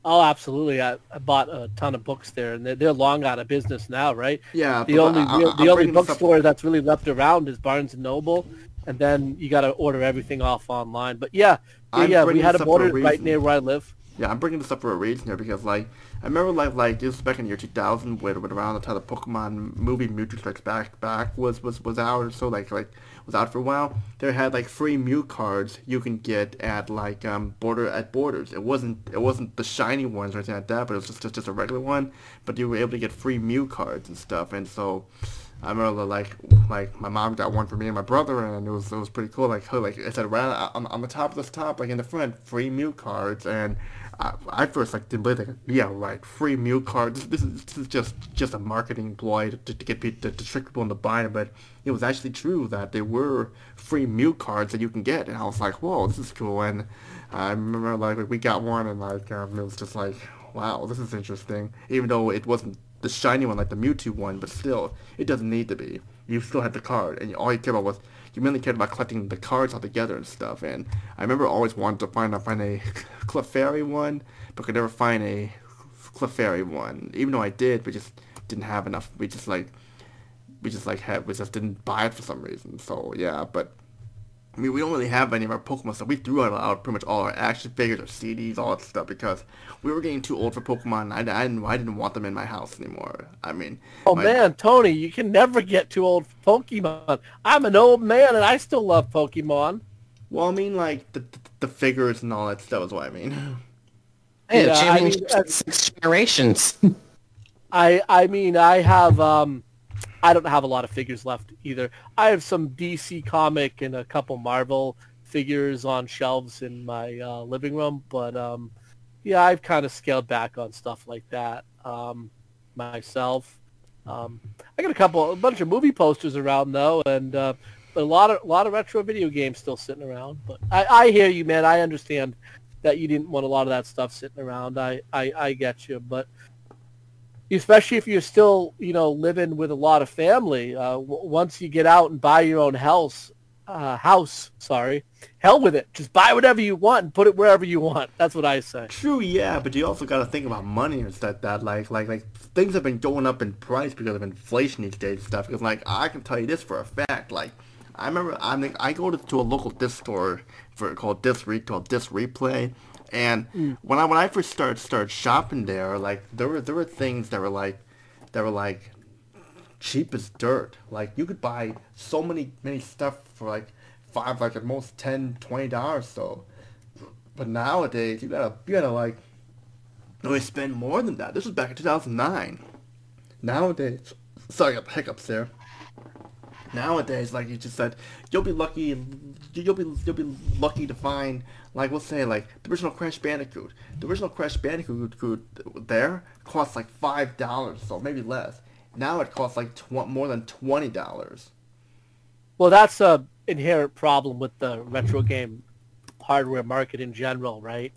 Oh, absolutely. I bought a ton of books there, and they're long out of business now, right? Yeah. The only bookstore that's really left around is Barnes and Noble, and then you got to order everything off online. But we had a Borders right near where I live. Yeah, I'm bringing this up for a reason here because, I remember, this was back in the year 2000 when around the time the Pokemon movie Mewtwo Strikes Back was out or so, was out for a while. They had, free Mew cards you can get at, Borders. It wasn't the shiny ones or anything like that, but it was just a regular one. But you were able to get free Mew cards and stuff, and so I remember, my mom got one for me and my brother, and it was pretty cool. It said right on the top of this top, in the front, free Mew cards, and I first didn't believe it. Yeah, right, free Mew cards. This is just a marketing ploy to get people to trick people into buying it, but it was actually true that there were free Mew cards that you can get, and I was like, whoa, this is cool. And I remember we got one, and it was just wow, this is interesting. Even though it wasn't the shiny one like the Mewtwo one, but still, it doesn't need to be. You still had the card, and all you cared about was, you mainly cared about collecting the cards all together and stuff. And I remember always wanting to find a Clefairy one, but could never find a Clefairy one. Even though I did, we just didn't have enough. We just didn't buy it for some reason. So yeah, but I mean, we don't really have any of our Pokemon stuff. We threw out pretty much all our action figures, our CDs, all that stuff, because we were getting too old for Pokemon. I didn't want them in my house anymore. I mean... man, Tony, you can never get too old for Pokemon. I'm an old man, and I still love Pokemon. Well, I mean, like, the figures and all that stuff is what I mean. Hey, yeah, I mean, 6 generations. I mean, I have... I don't have a lot of figures left either. I have some DC comic and a couple Marvel figures on shelves in my living room, but yeah, I've kind of scaled back on stuff like that myself. I got a bunch of movie posters around though, and a lot of retro video games still sitting around. But I hear you, man. I understand that you didn't want a lot of that stuff sitting around. I get you, but. Especially if you're still, living with a lot of family. Once you get out and buy your own hell with it. Just buy whatever you want and put it wherever you want. That's what I say. True, yeah, but you also got to think about money and stuff. That like things have been going up in price because of inflation these days and stuff. Because I can tell you this for a fact. I remember I go to a local disc store called Disc Replay. And when I first started shopping there, there were things that were cheap as dirt. You could buy so many stuff for $5, at most $10-$20 so. But nowadays you gotta really spend more than that. This was back in 2009. Nowadays, sorry, I got the hiccups there. Nowadays, like you just said, you'll be lucky to find, we'll say, the original Crash Bandicoot. The original Crash Bandicoot there costs $5, so maybe less. Now it costs more than $20. Well, that's a inherent problem with the retro game hardware market in general, right?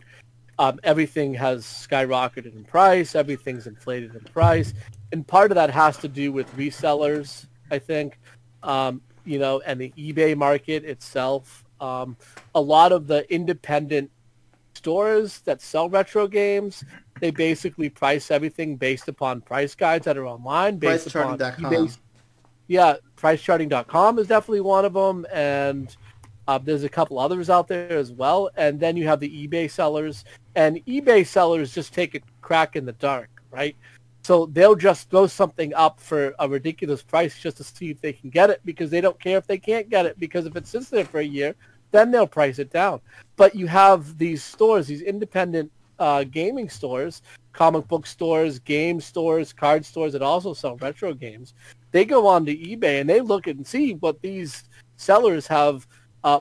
Everything has skyrocketed in price. Everything's inflated in price, and part of that has to do with resellers, I think. And the eBay market itself. A lot of the independent stores that sell retro games, they basically price everything based upon price guides that are online. Pricecharting.com. Yeah, pricecharting.com is definitely one of them, and there's a couple others out there as well. And then you have the eBay sellers, and eBay sellers just take a crack in the dark, right? So they'll just throw something up for a ridiculous price just to see if they can get it, because they don't care if they can't get it, because if it sits there for a year, then they'll price it down. But you have these stores, these independent gaming stores, comic book stores, game stores, card stores that also sell retro games. They go on to eBay and they look and see what these sellers have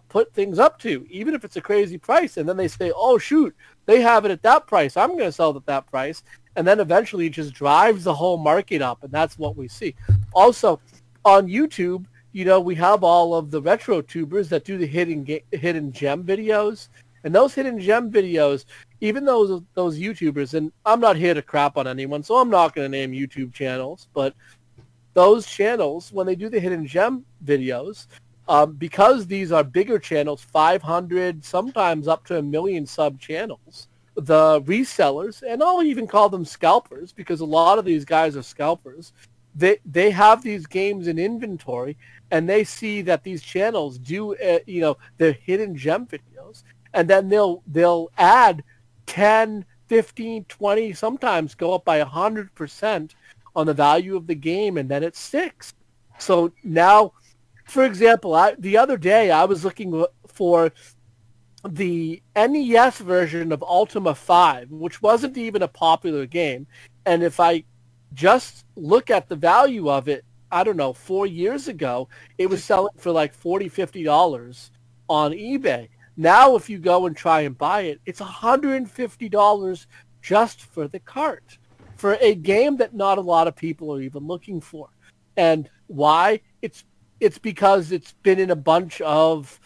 put things up to, even if it's a crazy price. And then they say, oh, shoot, they have it at that price. I'm going to sell it at that price. And then eventually it just drives the whole market up, and that's what we see. Also, on YouTube, we have all of the retro tubers that do the hidden gem videos. And those hidden gem videos, even those YouTubers, and I'm not here to crap on anyone, so I'm not going to name YouTube channels, but those channels, when they do the hidden gem videos, because these are bigger channels, 500, sometimes up to 1 million sub channels, the resellers, and I'll even call them scalpers, because a lot of these guys are scalpers, they have these games in inventory, and they see that these channels do their hidden gem videos, and then they'll add 10, 15, 20, sometimes go up by 100% on the value of the game, and then it sticks. So now, for example, the other day I was looking for the NES version of Ultima 5, which wasn't even a popular game. And if I just look at the value of it, I don't know, 4 years ago, it was selling for $40, $50 on eBay. Now, if you go and try and buy it, it's $150 just for the cart, for a game that not a lot of people are even looking for. And why? It's because it's been in a bunch of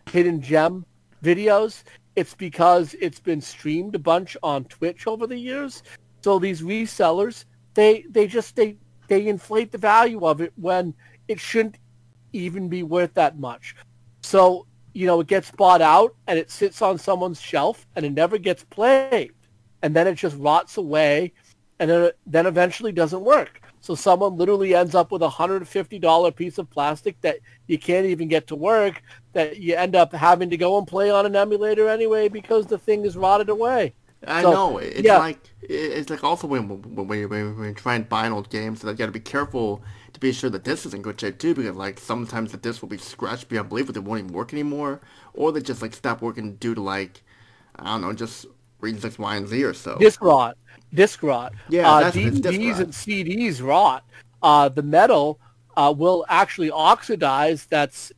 hidden gem videos. It's because it's been streamed a bunch on Twitch over the years. So these resellers, they inflate the value of it when it shouldn't even be worth that much. So, it gets bought out and it sits on someone's shelf and it never gets played. And then it just rots away and then eventually doesn't work. So someone literally ends up with a $150 piece of plastic that you can't even get to work, that you end up having to go and play on an emulator anyway because the thing is rotted away. I know. It's like also when you're trying to buy an old game, so you got to be careful to be sure the disc is in good shape too, because like sometimes the disc will be scratched beyond belief, but they won't even work anymore, or they just like stop working due to like, I don't know, just reasons X, Y, and Z or so. Disc rot. Yeah, DVDs and CDs rot. The metal will actually oxidize. That's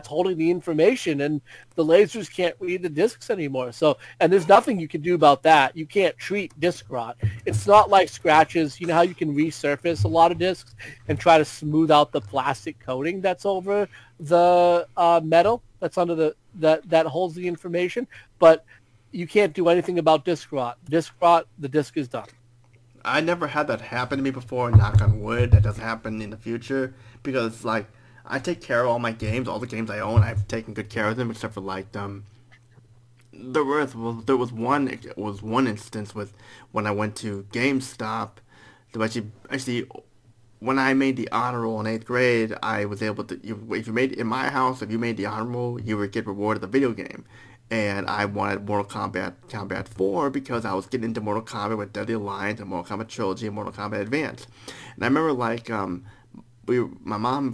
holding the information, and the lasers can't read the discs anymore. So, and there's nothing you can do about that. You can't treat disc rot. It's not like scratches. You know how you can resurface a lot of discs and try to smooth out the plastic coating that's over the metal that's under that holds the information, but you can't do anything about disc rot. Disc rot, the disc is done. I never had that happen to me before. Knock on wood, that doesn't happen in the future, because like I take care of all my games, all the games I own. I've taken good care of them, except for like there was one instance with when I went to GameStop. So actually, when I made the honor roll in 8th grade, I was able to. If you made in my house, if you made the honor roll, you would get rewarded the video game. And I wanted Mortal Kombat 4 because I was getting into Mortal Kombat with Deadly Alliance and Mortal Kombat Trilogy and Mortal Kombat Advance. And I remember like my mom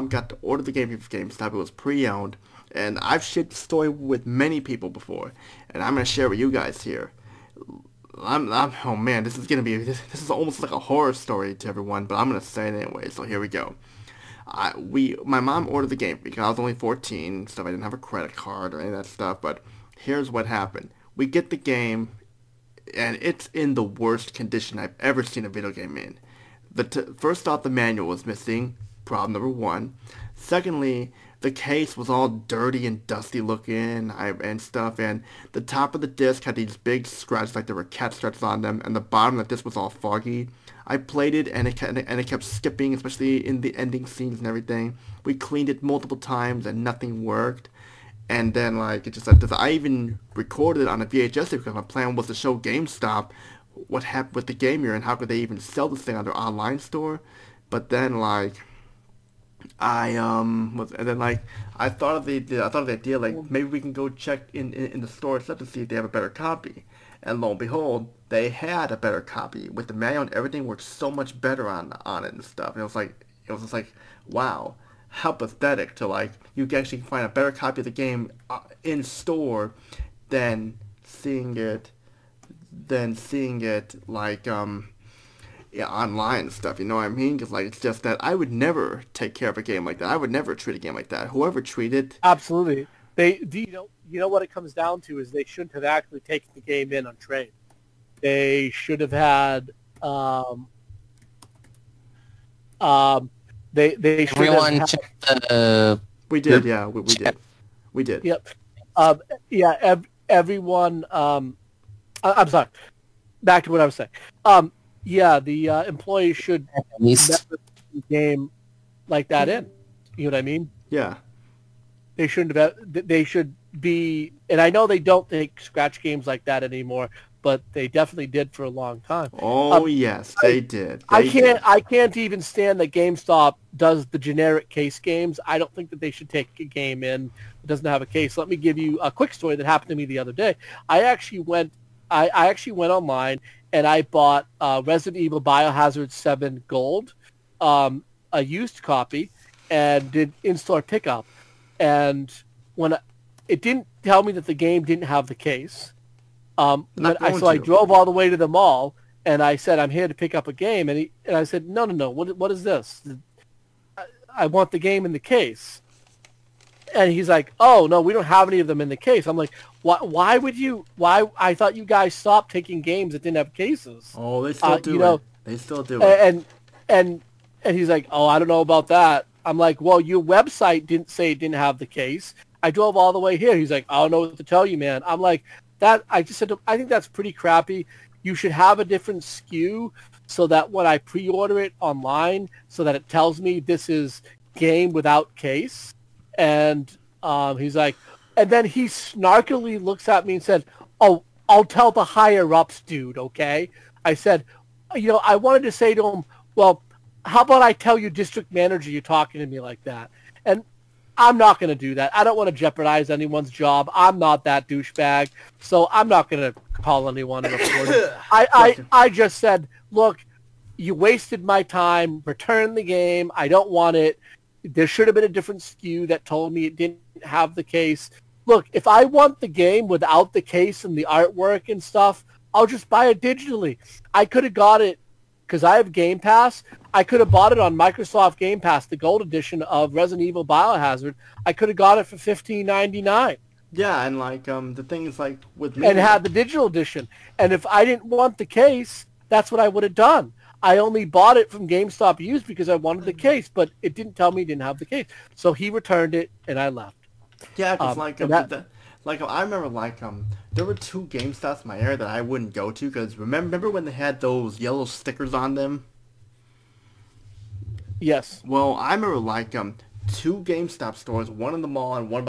got to order the game from GameStop. It was pre-owned, and I've shared the story with many people before, and I'm gonna share with you guys here. Oh man, this is almost like a horror story to everyone, but I'm gonna say it anyway. So here we go. My mom ordered the game because I was only 14, so I didn't have a credit card or any of that stuff, but here's what happened. We get the game, and it's in the worst condition I've ever seen a video game in. First off, the manual was missing, problem number one. Secondly, the case was all dirty and dusty looking and stuff, and the top of the disc had these big scratches like there were cat scratches on them, and the bottom of the disc was all foggy. I played it, and it kept skipping, especially in the ending scenes and everything. We cleaned it multiple times, and nothing worked. And then, like, it just I even recorded it on a VHS because my plan was to show GameStop what happened with the game here and how could they even sell this thing on their online store. But then, like, I thought of the idea, like, maybe we can go check in the store itself to see if they have a better copy. And lo and behold, they had a better copy with the manual and everything worked so much better on it and stuff. And it was just like, wow, how pathetic to like you can actually find a better copy of the game in store than seeing it like online and stuff. You know what I mean? Because like it's just that I would never take care of a game like that. I would never treat a game like that. Whoever treated absolutely. You know what it comes down to is they shouldn't have actually taken the game in on trade. They should have had they should everyone have check the we did, yeah, we did. Yep. Everyone I'm sorry. Back to what I was saying. The employees should at least never the game like that in. You know what I mean? Yeah. They shouldn't have. They should be, and I know they don't take scratch games like that anymore, but they definitely did for a long time. Oh yes, they did. I can't even stand that GameStop does the generic case games. I don't think that they should take a game in that doesn't have a case. Let me give you a quick story that happened to me the other day. I actually went online and I bought Resident Evil Biohazard 7 Gold, a used copy, and did in-store pickup. And when it didn't tell me that the game didn't have the case, I drove all the way to the mall and I said, "I'm here to pick up a game," and I said, "No, what is this? I want the game in the case." And he's like, "Oh no, we don't have any of them in the case." I'm like, "Why would you? Why? I thought you guys stopped taking games that didn't have cases." Oh, they still do. They still do it. And he's like, "Oh, I don't know about that." I'm like, "Well, your website didn't say it didn't have the case. I drove all the way here." He's like, "I don't know what to tell you, man." I'm like, I just said, I think that's pretty crappy. you should have a different SKU so that when I pre-order it online, so that it tells me this is game without case. And he's like, and then he snarkily looks at me and said, "Oh, I'll tell the higher ups, dude, okay?" I said, I wanted to say to him, well, how about I tell you, district manager, you're talking to me like that? And I'm not going to do that. I don't want to jeopardize anyone's job. I'm not that douchebag, so I'm not going to call anyone and report it. I just said, look, you wasted my time. Return the game. I don't want it. There should have been a different SKU that told me it didn't have the case. Look, if I want the game without the case and the artwork and stuff, I'll just buy it digitally. I could have got it because I have Game Pass. I could have bought it on Microsoft Game Pass, the gold edition of Resident Evil Biohazard. I could have got it for $15.99. Yeah, and like the thing is like with me, and had the digital edition. And if I didn't want the case, that's what I would have done. I only bought it from GameStop used because I wanted the case, but it didn't tell me it didn't have the case. So he returned it, and I left. Yeah, because I remember there were 2 GameStops in my area that I wouldn't go to because remember when they had those yellow stickers on them? Yes. Well, I remember 2 GameStop stores, one in the mall and one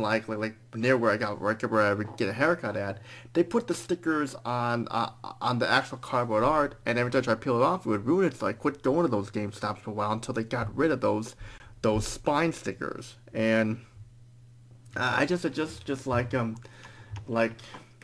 like near where I would get a haircut at. They put the stickers on the actual cardboard art, and every time I tried to peel it off, it would ruin it. So I quit going to those GameStops for a while until they got rid of those spine stickers. And I just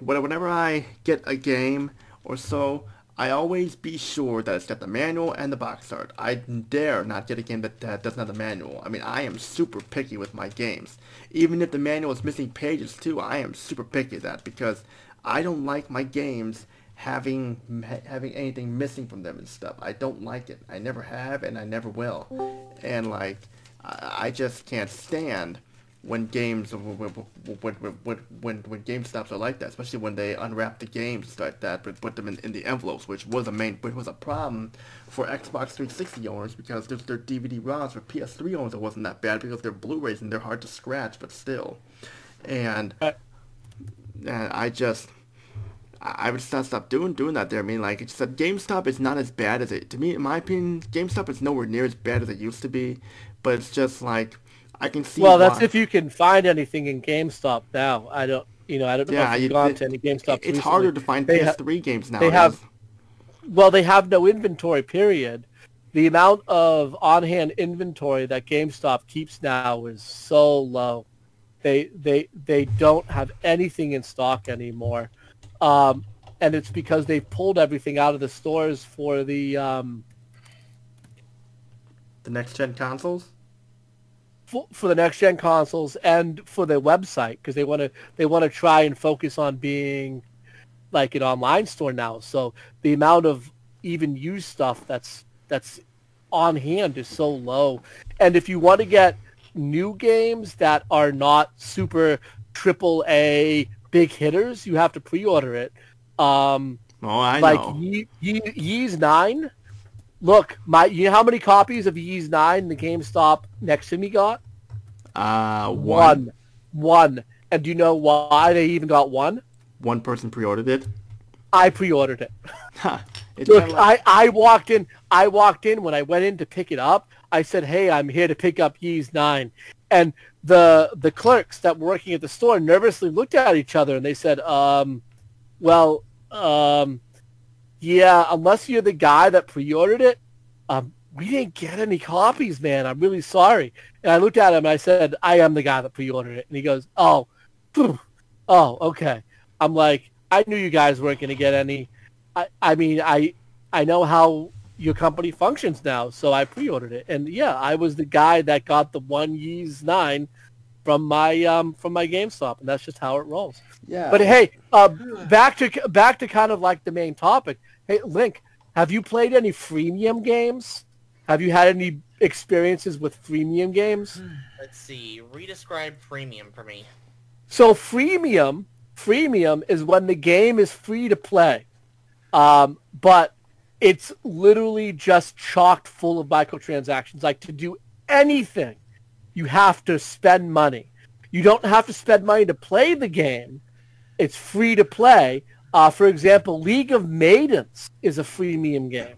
whenever I get a game or so, I always be sure that it's got the manual and the box art. I dare not get a game that doesn't have the manual. I mean, I am super picky with my games. Even if the manual is missing pages too, I am super picky at that because I don't like my games having anything missing from them and stuff. I don't like it. I never have and I never will. And I just can't stand when games when GameStops are like that, especially when they unwrap the games like that but put them in the envelopes, which was a problem for Xbox 360 owners because their DVD-ROMs. For PS3 owners it wasn't that bad because they're Blu-rays and they're hard to scratch, but still. And I would stop doing that there. I mean, like, it's that GameStop is not as bad as it, to me, in my opinion, GameStop is nowhere near as bad as it used to be, but it's just like, I can see. Well, that's if you can find anything in GameStop now. I don't know if you've gone to any GameStop. It's harder to find PS3 games now. They have no inventory, period. The amount of on-hand inventory that GameStop keeps now is so low. They don't have anything in stock anymore. And it's because they've pulled everything out of the stores for the next-gen consoles? For the next-gen consoles and for their website, because they want to try and focus on being like an online store now. So the amount of even used stuff that's on hand is so low. And if you want to get new games that are not super AAA big hitters, you have to pre-order it. I know. Ys 9. Look, you know how many copies of Ys 9 the GameStop next to me got? One. And do you know why they even got one? One person pre-ordered it? I pre-ordered it. Look, I walked in when I went in to pick it up. I said, "Hey, I'm here to pick up Ys 9." And the clerks that were working at the store nervously looked at each other and they said, yeah, unless you're the guy that pre-ordered it, we didn't get any copies, man. I'm really sorry. And I looked at him and I said, I am the guy that pre-ordered it. And he goes, oh, okay. I'm like, I knew you guys weren't going to get any. I mean, I know how your company functions now, so I pre-ordered it. And yeah, I was the guy that got the one Ys 9 from my GameStop, and that's just how it rolls. Yeah. But hey, back to kind of like the main topic. Hey, Link, have you played any freemium games? Have you had any experiences with freemium games? Let's see. Redescribe freemium for me. So freemium is when the game is free to play, but it's literally just chocked full of microtransactions. Like, to do anything, you have to spend money. You don't have to spend money to play the game. It's free to play, For example, League of Maidens is a freemium game.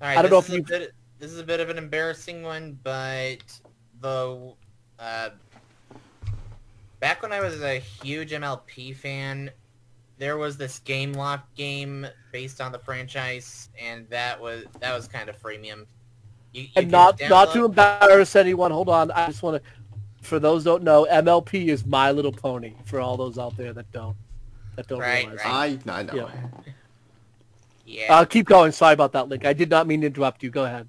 All right, I don't know if this is a bit of an embarrassing one, but the back when I was a huge MLP fan, there was this Game Lock game based on the franchise, and that was kind of freemium. And not to embarrass anyone, hold on. I just want to, for those who don't know, MLP is My Little Pony. For all those out there that don't realize. Right. I know. Yeah. Keep going. Sorry about that, Link. I did not mean to interrupt you. Go ahead.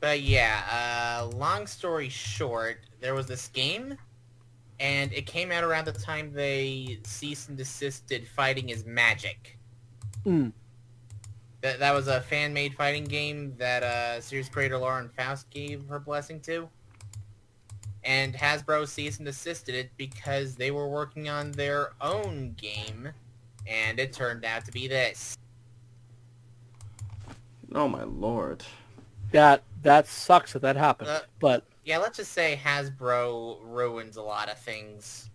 But yeah, long story short, there was this game, and it came out around the time they cease and desisted Fighting is Magic. That was a fan-made fighting game that series creator Lauren Faust gave her blessing to. And Hasbro ceased and desisted it because they were working on their own game, and it turned out to be this. Oh my lord. That sucks that that happened. But yeah, let's just say Hasbro ruins a lot of things.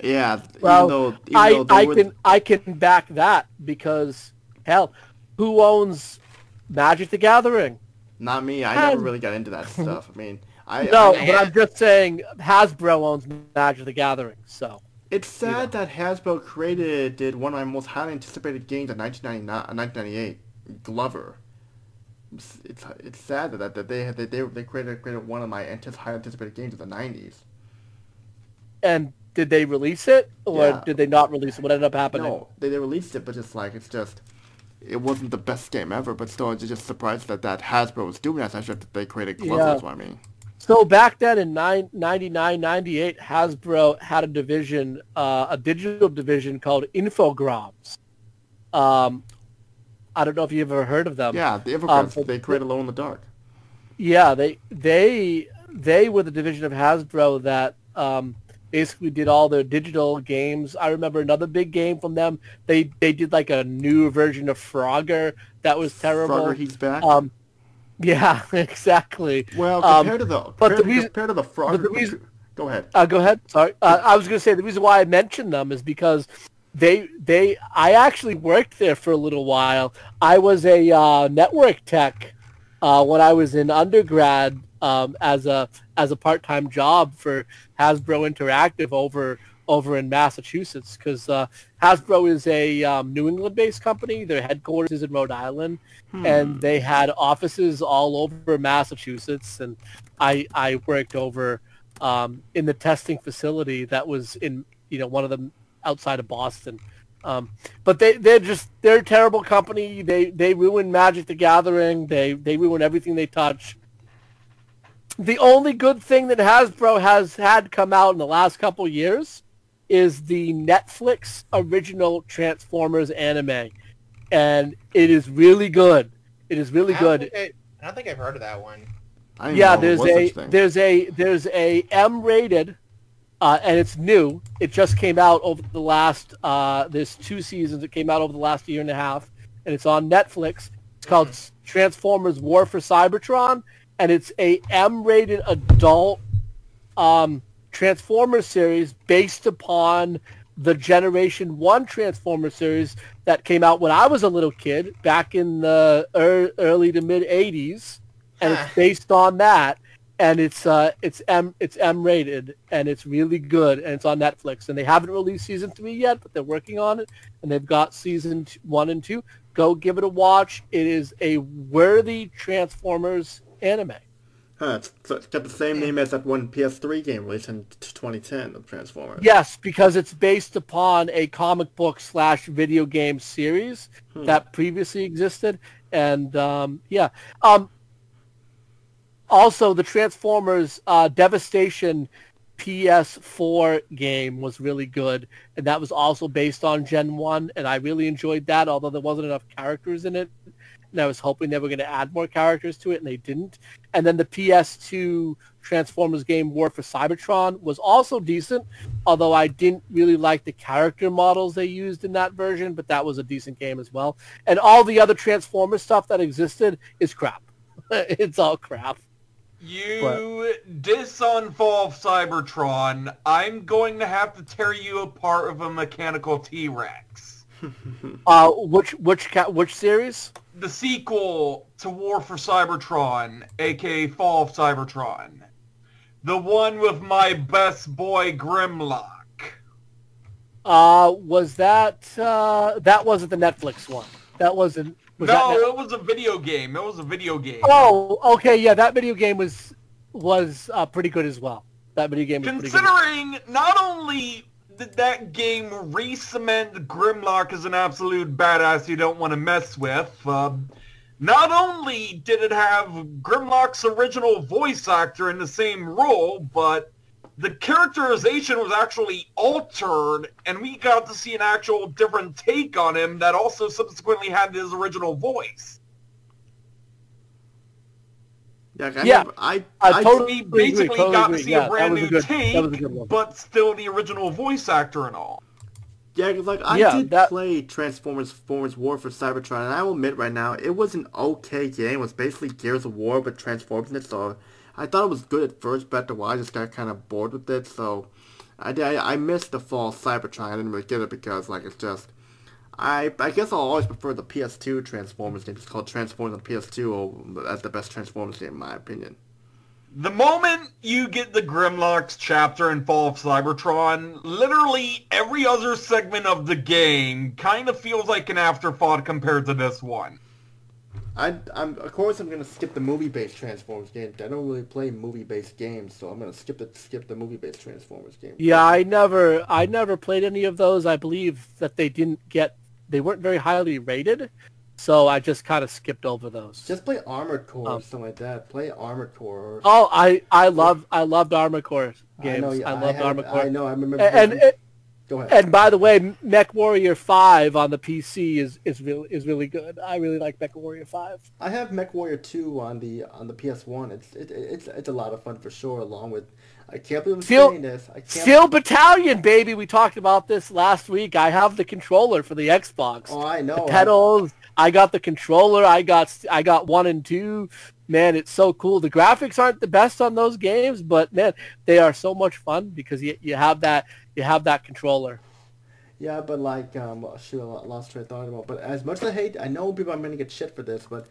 Yeah, well, I can back that because hell, who owns Magic the Gathering? Not me. I never really got into that stuff. I mean, but I'm just saying Hasbro owns Magic the Gathering, so. It's sad that Hasbro did one of my most highly anticipated games in 1998, Glover. It's sad that they created one of my highly anticipated games in the 90s. And did they release it, or did they not release it? What ended up happening? No, they released it, but it wasn't the best game ever. But still, it's just surprised that Hasbro was doing that. I should that they created Glover. That's what I mean. So back then in 99, 98, Hasbro had a division, a digital division called Infogrames. I don't know if you ever heard of them. Yeah, the Infogrames. They created Alone in the Dark. Yeah, they were the division of Hasbro that basically did all their digital games. I remember another big game from them. They did like a new version of Frogger that was terrible. Frogger, he's back. Yeah, exactly. Well, compared to the Frogger, go ahead. Go ahead. Sorry, I was going to say the reason why I mentioned them is because I actually worked there for a little while. I was a network tech when I was in undergrad as a part-time job for Hasbro Interactive over in Massachusetts, because Hasbro is a New England-based company. Their headquarters is in Rhode Island, and they had offices all over Massachusetts. And I worked over in the testing facility that was in one of them outside of Boston. But they're a terrible company. They ruin Magic the Gathering. They ruin everything they touch. The only good thing that Hasbro has had come out in the last couple years is the Netflix original Transformers anime, and it is really good. It is really good. I don't think I've heard of that one. Yeah, there's a M-rated, and it's new. It just came out over the last. There's 2 seasons. It came out over the last year and a half, and it's on Netflix. It's called Transformers: War for Cybertron, and it's a M-rated adult Transformers series based upon the Generation 1 Transformers series that came out when I was a little kid back in the early to mid 80s, and it's based on that, and it's M-rated, and it's really good, and it's on Netflix, and they haven't released season 3 yet, but they're working on it, and they've got season 1 and 2. Go give it a watch. It is a worthy Transformers anime. It's got the same name as that one PS3 game released in 2010 of Transformers. Yes, because it's based upon a comic book / video game series that previously existed. And, also, the Transformers Devastation PS4 game was really good. And that was also based on Gen 1. And I really enjoyed that, although there wasn't enough characters in it. And I was hoping they were going to add more characters to it, and they didn't. And then the PS2 Transformers game, War for Cybertron, was also decent, although I didn't really like the character models they used in that version, but that was a decent game as well. And all the other Transformers stuff that existed is crap. It's all crap. You diss on Fall of Cybertron, I'm going to have to tear you apart with a mechanical T-Rex. Which series? The sequel to War for Cybertron, aka Fall of Cybertron. The one with my best boy Grimlock. Was that wasn't the Netflix one? That wasn't. It was a video game. It was a video game. Oh, okay, yeah, that video game was pretty good as well. That video game was pretty good. Considering not only did that game re-cement Grimlock as an absolute badass you don't want to mess with, not only did it have Grimlock's original voice actor in the same role, but the characterization was actually altered, and we got to see an actual different take on him that also subsequently had his original voice. I totally basically got to see a brand new take, but still the original voice actor and all. Yeah, because I did play Transformers War for Cybertron, and I will admit right now, it was an okay game. It was basically Gears of War, but Transformers in it, so I thought it was good at first, but after a while I just got kind of bored with it, so I missed the Fall of Cybertron. I didn't really get it because, like, it's just... I guess I'll always prefer the PS2 Transformers game. It's called Transformers on PS2, that's the best Transformers game in my opinion. The moment you get the Grimlock's chapter in Fall of Cybertron, literally every other segment of the game kind of feels like an afterthought compared to this one. Of course I'm gonna skip the movie-based Transformers game. I don't really play movie-based games, so I'm gonna skip the movie-based Transformers game. Yeah, I never played any of those. I believe that they weren't very highly rated, so I just kind of skipped over those. Just play Armored Core or something like that. Play Armored Core. Oh, I loved Armored Core games. I loved Armored Core. I know. I remember. Go ahead. And by the way, Mech Warrior 5 on the PC is really good. I really like Mech Warrior 5. I have Mech Warrior 2 on the PS1. It's a lot of fun for sure. Along with, I can't believe I'm saying this. Steel Battalion, baby. We talked about this last week. I have the controller for the Xbox. Oh, I know. The pedals. I got the controller. I got 1 and 2. Man, it's so cool. The graphics aren't the best on those games, but man, they are so much fun because you have that controller. Yeah, but like, shoot, I lost track of thought about. But as much as I know people are going to get shit for this, but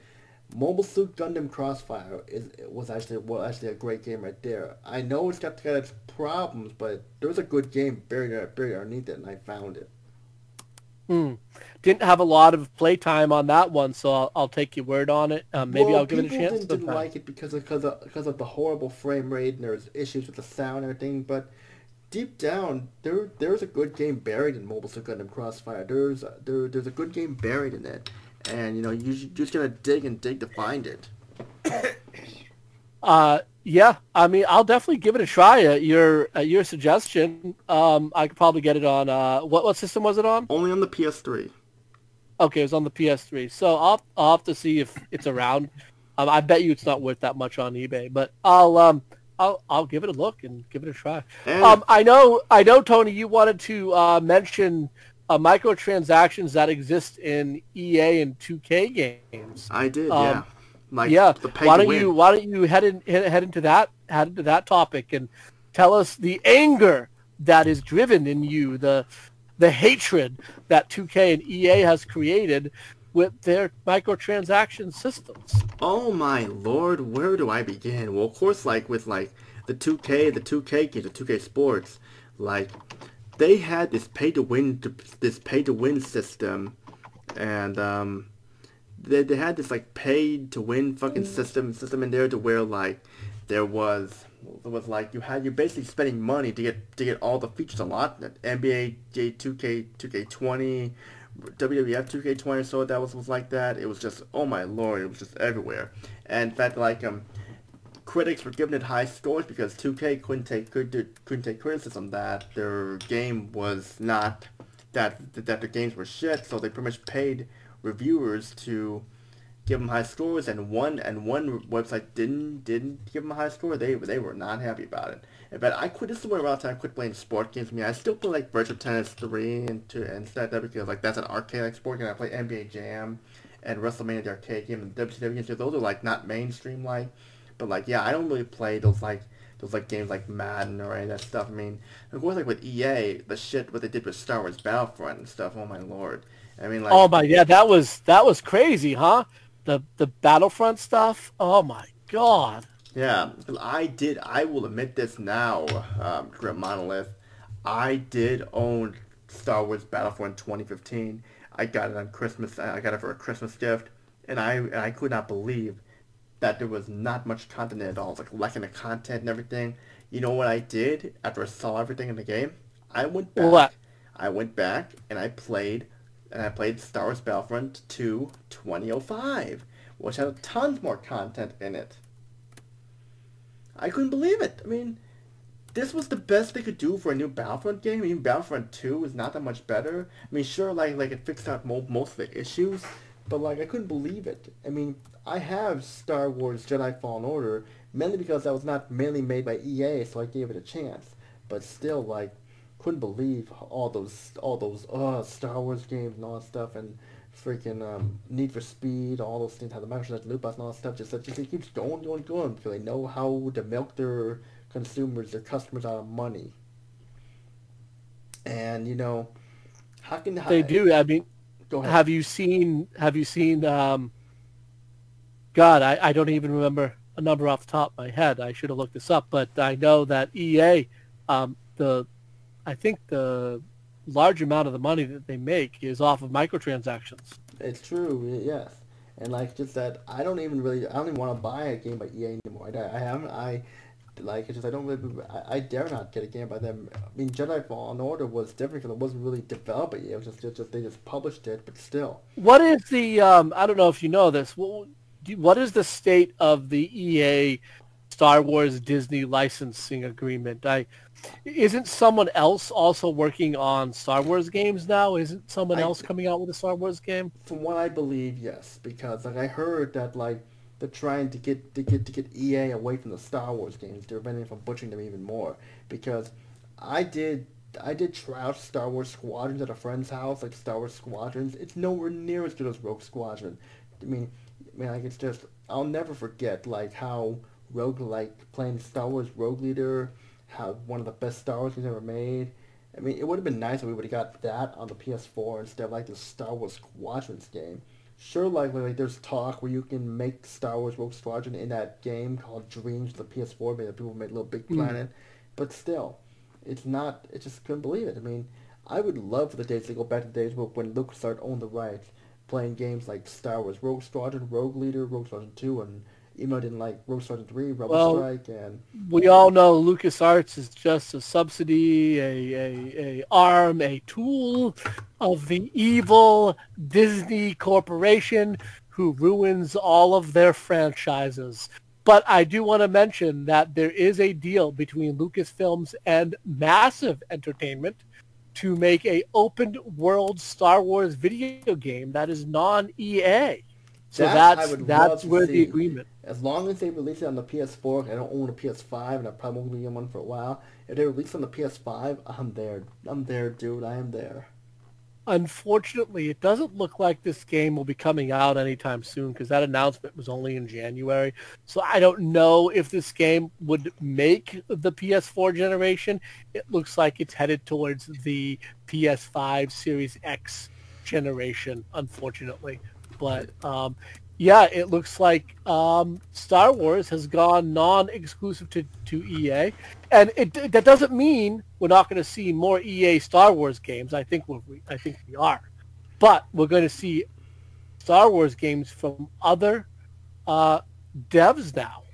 Mobile Suit Gundam Crossfire was actually a great game right there. I know it's got its problems, but there was a good game buried underneath it, and I found it. Didn't have a lot of playtime on that one, so I'll take your word on it. Maybe I'll give it a chance. People didn't like it because of the horrible frame rate, and there's issues with the sound and everything. But deep down, there's a good game buried in Mobile Suit Gundam Crossfire. There's a good game buried in it, and you just gotta dig to find it. Yeah, I mean, I'll definitely give it a try. Your suggestion. I could probably get it on. What system was it on? Only on the PS3. Okay, it was on the PS3. So I'll have to see if it's around. I bet you it's not worth that much on eBay, but I'll give it a look and give it a try. I know, Tony, you wanted to mention microtransactions that exist in EA and 2K games. I did, yeah. Why don't you head into that topic and tell us the anger that is driven in you, the hatred that 2K and EA has created with their microtransaction systems. Oh my lord, where do I begin? Well, of course, with the 2K games, the 2K Sports, they had this pay to win system, and they had this pay to win fucking system in there to where there was you're basically spending money to get all the features unlocked. NBA 2K20, WWF 2K20 or so that was like that. It was just, oh my lord, it was just everywhere. And in fact, critics were giving it high scores because 2K couldn't take criticism that their game was not that their games were shit. So they pretty much paid reviewers to give them high scores, and one website didn't give them a high score. They were not happy about it. But this is where around the time I quit playing sport games. I mean, I still play Virtual Tennis 3 and stuff like that because that's an arcade sport game. I play NBA Jam and WrestleMania the arcade game and WCW games. Those are not mainstream But like, yeah, I don't really play those games like Madden or any of that stuff. I mean, of course, like with EA, the shit what they did with Star Wars Battlefront and stuff. Oh my lord! I mean, like, oh my, yeah, that was crazy, huh? The Battlefront stuff. Oh my god. Yeah, I will admit this now, Monolith. I did own Star Wars Battlefront 2015. I got it on Christmas. I got it for a Christmas gift, and I could not believe that there was not much content at all. Like lacking the content and everything. You know what I did after I saw everything in the game? I went back. What? I went back and I played Star Wars Battlefront 2 2005, which had tons more content in it. I couldn't believe it. I mean, this was the best they could do for a new Battlefront game. I mean, Battlefront 2 is not that much better. I mean, sure, like it fixed out most of the issues, but like I couldn't believe it. I mean, I have Star Wars Jedi Fallen Order mainly because that was not mainly made by EA, so I gave it a chance. But still, like, couldn't believe all those Star Wars games and all that stuff, and freaking Need for Speed, all those things, how the Microtransactions, Lootboxes, and all that stuff, just it keeps going, because they know how to milk their consumers, their customers out of money. And you know, they do? I mean, go ahead. Have you seen? God, I don't even remember a number off the top of my head. I should have looked this up, but I know that EA, I think the large amount of the money that they make is off of microtransactions. It's true, yes. And like just that, I don't even want to buy a game by EA anymore. I dare not get a game by them. I mean, Jedi Fallen Order was different because it wasn't really developed by EA. It was just they just published it, but still. What is the I don't know if you know this. What is the state of the EA Star Wars Disney licensing agreement? Isn't someone else also working on Star Wars games now? Isn't someone else coming out with a Star Wars game? From what I believe, yes, because like I heard that like they're trying to get EA away from the Star Wars games. They're preventing from butchering them even more. Because I did try out Star Wars Squadrons at a friend's house, like Star Wars Squadrons. It's nowhere near as good as Rogue Squadron. I mean, like it's just I'll never forget like how playing Star Wars Rogue Leader, how one of the best Star Wars games ever made. I mean, it would have been nice if we would have got that on the PS4 instead of like the Star Wars Squadrons game. Sure, like there's talk where you can make Star Wars Rogue Squadron in that game called Dreams, the PS4, maybe people made Little Big Planet, but still, it's not. It just couldn't believe it. I mean, I would love for the days to go back to the days when LucasArts owned the rights, playing games like Star Wars Rogue Squadron, Rogue Leader, Rogue Squadron 2, and even though I didn't like Rogue Squadron 3, Rebel Strike, and... We all know LucasArts is just a subsidy, a arm, a tool of the evil Disney Corporation who ruins all of their franchises. But I do want to mention that there is a deal between Lucasfilms and Massive Entertainment to make a open-world Star Wars video game that is non-EA. So that's where the agreement. As long as they release it on the PS4, I don't own a PS5, and I probably won't be in one for a while. If they release it on the PS5, I'm there. I'm there, dude. I am there. Unfortunately, it doesn't look like this game will be coming out anytime soon because that announcement was only in January. So I don't know if this game would make the PS4 generation. It looks like it's headed towards the PS5 Series X generation, unfortunately. But yeah, it looks like Star Wars has gone non-exclusive to EA, and that doesn't mean we're not going to see more EA Star Wars games. I think we are, but we're going to see Star Wars games from other devs now,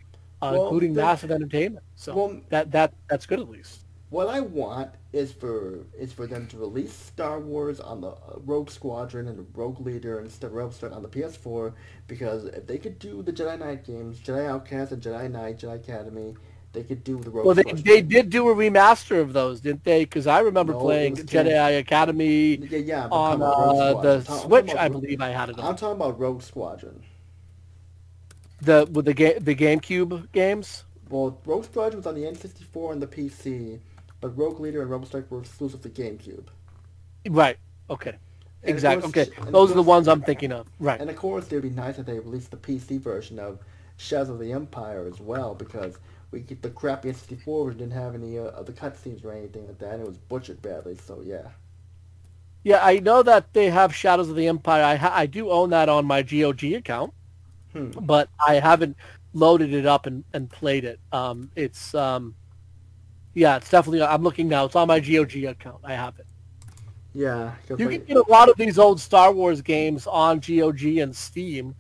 including Massive Entertainment. So that's good at least. What I want is for them to release Star Wars on the Rogue Squadron and the Rogue Leader instead of Rebel Strike on the PS4, because if they could do the Jedi Knight games, Jedi Outcast and Jedi Knight, Jedi Academy, they could do the Rogue Squadron. They did do a remaster of those, didn't they? Because I remember playing Jedi Academy on the Switch. I believe I had it on. I'm talking about Rogue Squadron. The GameCube games? Well, Rogue Squadron was on the N64 and the PC. But Rogue Leader and Rebel Strike were exclusive to GameCube. Right. Okay. Exactly. Okay. Those are the ones I'm thinking of. Right. And of course, it would be nice if they released the PC version of Shadows of the Empire as well, because we get the crappy N64 version didn't have any of the cutscenes or anything like that, and it was butchered badly. So yeah. Yeah, I know that they have Shadows of the Empire. I do own that on my GOG account, but I haven't loaded it up and played it. It's definitely. I'm looking now. It's on my GOG account. I have it. Yeah, you can get a lot of these old Star Wars games on GOG and Steam.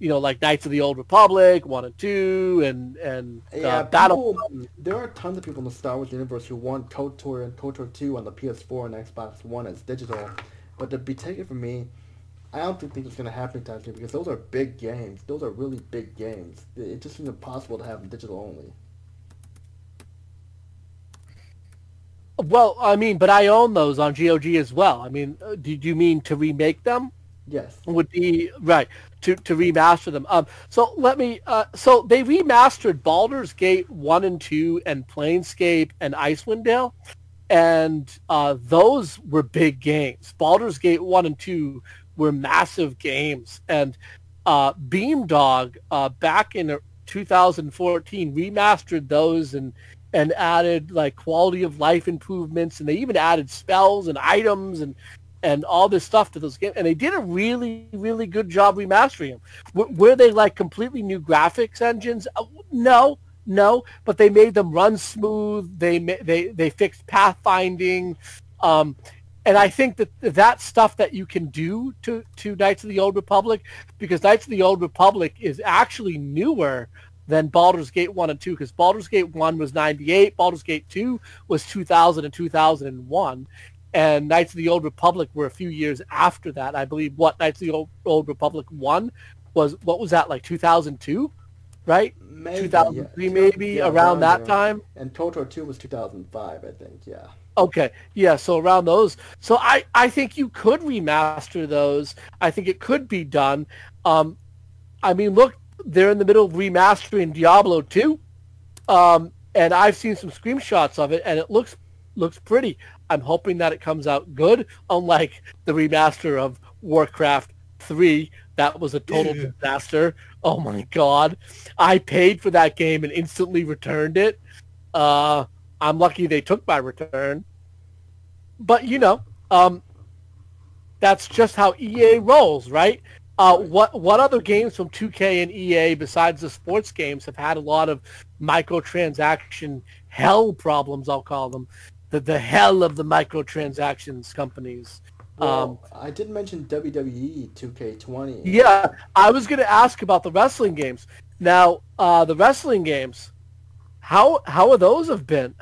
Like Knights of the Old Republic 1 and 2, and Battle. There are tons of people in the Star Wars universe who want KOTOR and KOTOR 2 on the PS4 and Xbox One as digital, but to be taken from me, I don't think it's going to happen anytime soon, because those are big games. Those are really big games. It just seems impossible to have them digital only. Well, I mean, but I own those on GOG as well. I mean, did you mean to remake them? Yes. Would be right to remaster them. So let me. So they remastered Baldur's Gate 1 and 2 and Planescape and Icewind Dale, and those were big games. Baldur's Gate 1 and 2 were massive games, and Beamdog back in 2014 remastered those and added like quality of life improvements, and they even added spells and items and all this stuff to those games, and they did a really, really good job remastering them. Were they like completely new graphics engines? No, but they made them run smooth. They fixed pathfinding, and I think that stuff that you can do to Knights of the Old Republic, because Knights of the Old Republic is actually newer than Baldur's Gate 1 and 2, because Baldur's Gate 1 was 98, Baldur's Gate 2 was 2000 and 2001. And Knights of the Old Republic were a few years after that. I believe Knights of the Old Republic 1 was, what was that, like 2002, right? Maybe, 2003 maybe, around that time. And KOTOR 2 was 2005, I think, yeah. Okay, yeah, so around those. So I think you could remaster those. I think it could be done. I mean, look, they're in the middle of remastering Diablo 2. And I've seen some screenshots of it, and it looks pretty. I'm hoping that it comes out good, unlike the remaster of Warcraft 3. That was a total disaster. Oh my god. I paid for that game and instantly returned it. I'm lucky they took my return. But, that's just how EA rolls, right? What other games from 2K and EA besides the sports games have had a lot of microtransaction hell problems, I'll call them? The hell of the microtransactions companies. Well, I did mention WWE 2K20. Yeah, I was going to ask about the wrestling games. Now, the wrestling games, how have those been?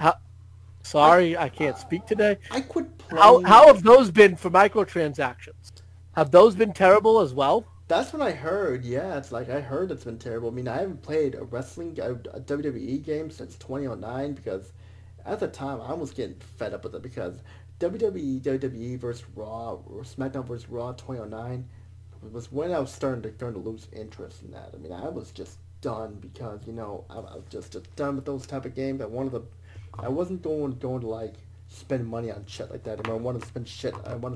Sorry, I can't speak today. I quit playing. How have those been for microtransactions? Have those been terrible as well? That's what I heard. Yeah, it's like I heard it's been terrible. I mean, I haven't played a WWE game since 2009, because at the time I was getting fed up with it, because WWE versus Raw, or SmackDown versus Raw 2009 was when I was starting to lose interest in that. I mean, I was just done, because I was just done with those type of games. I wasn't going to like spend money on shit like that. I want to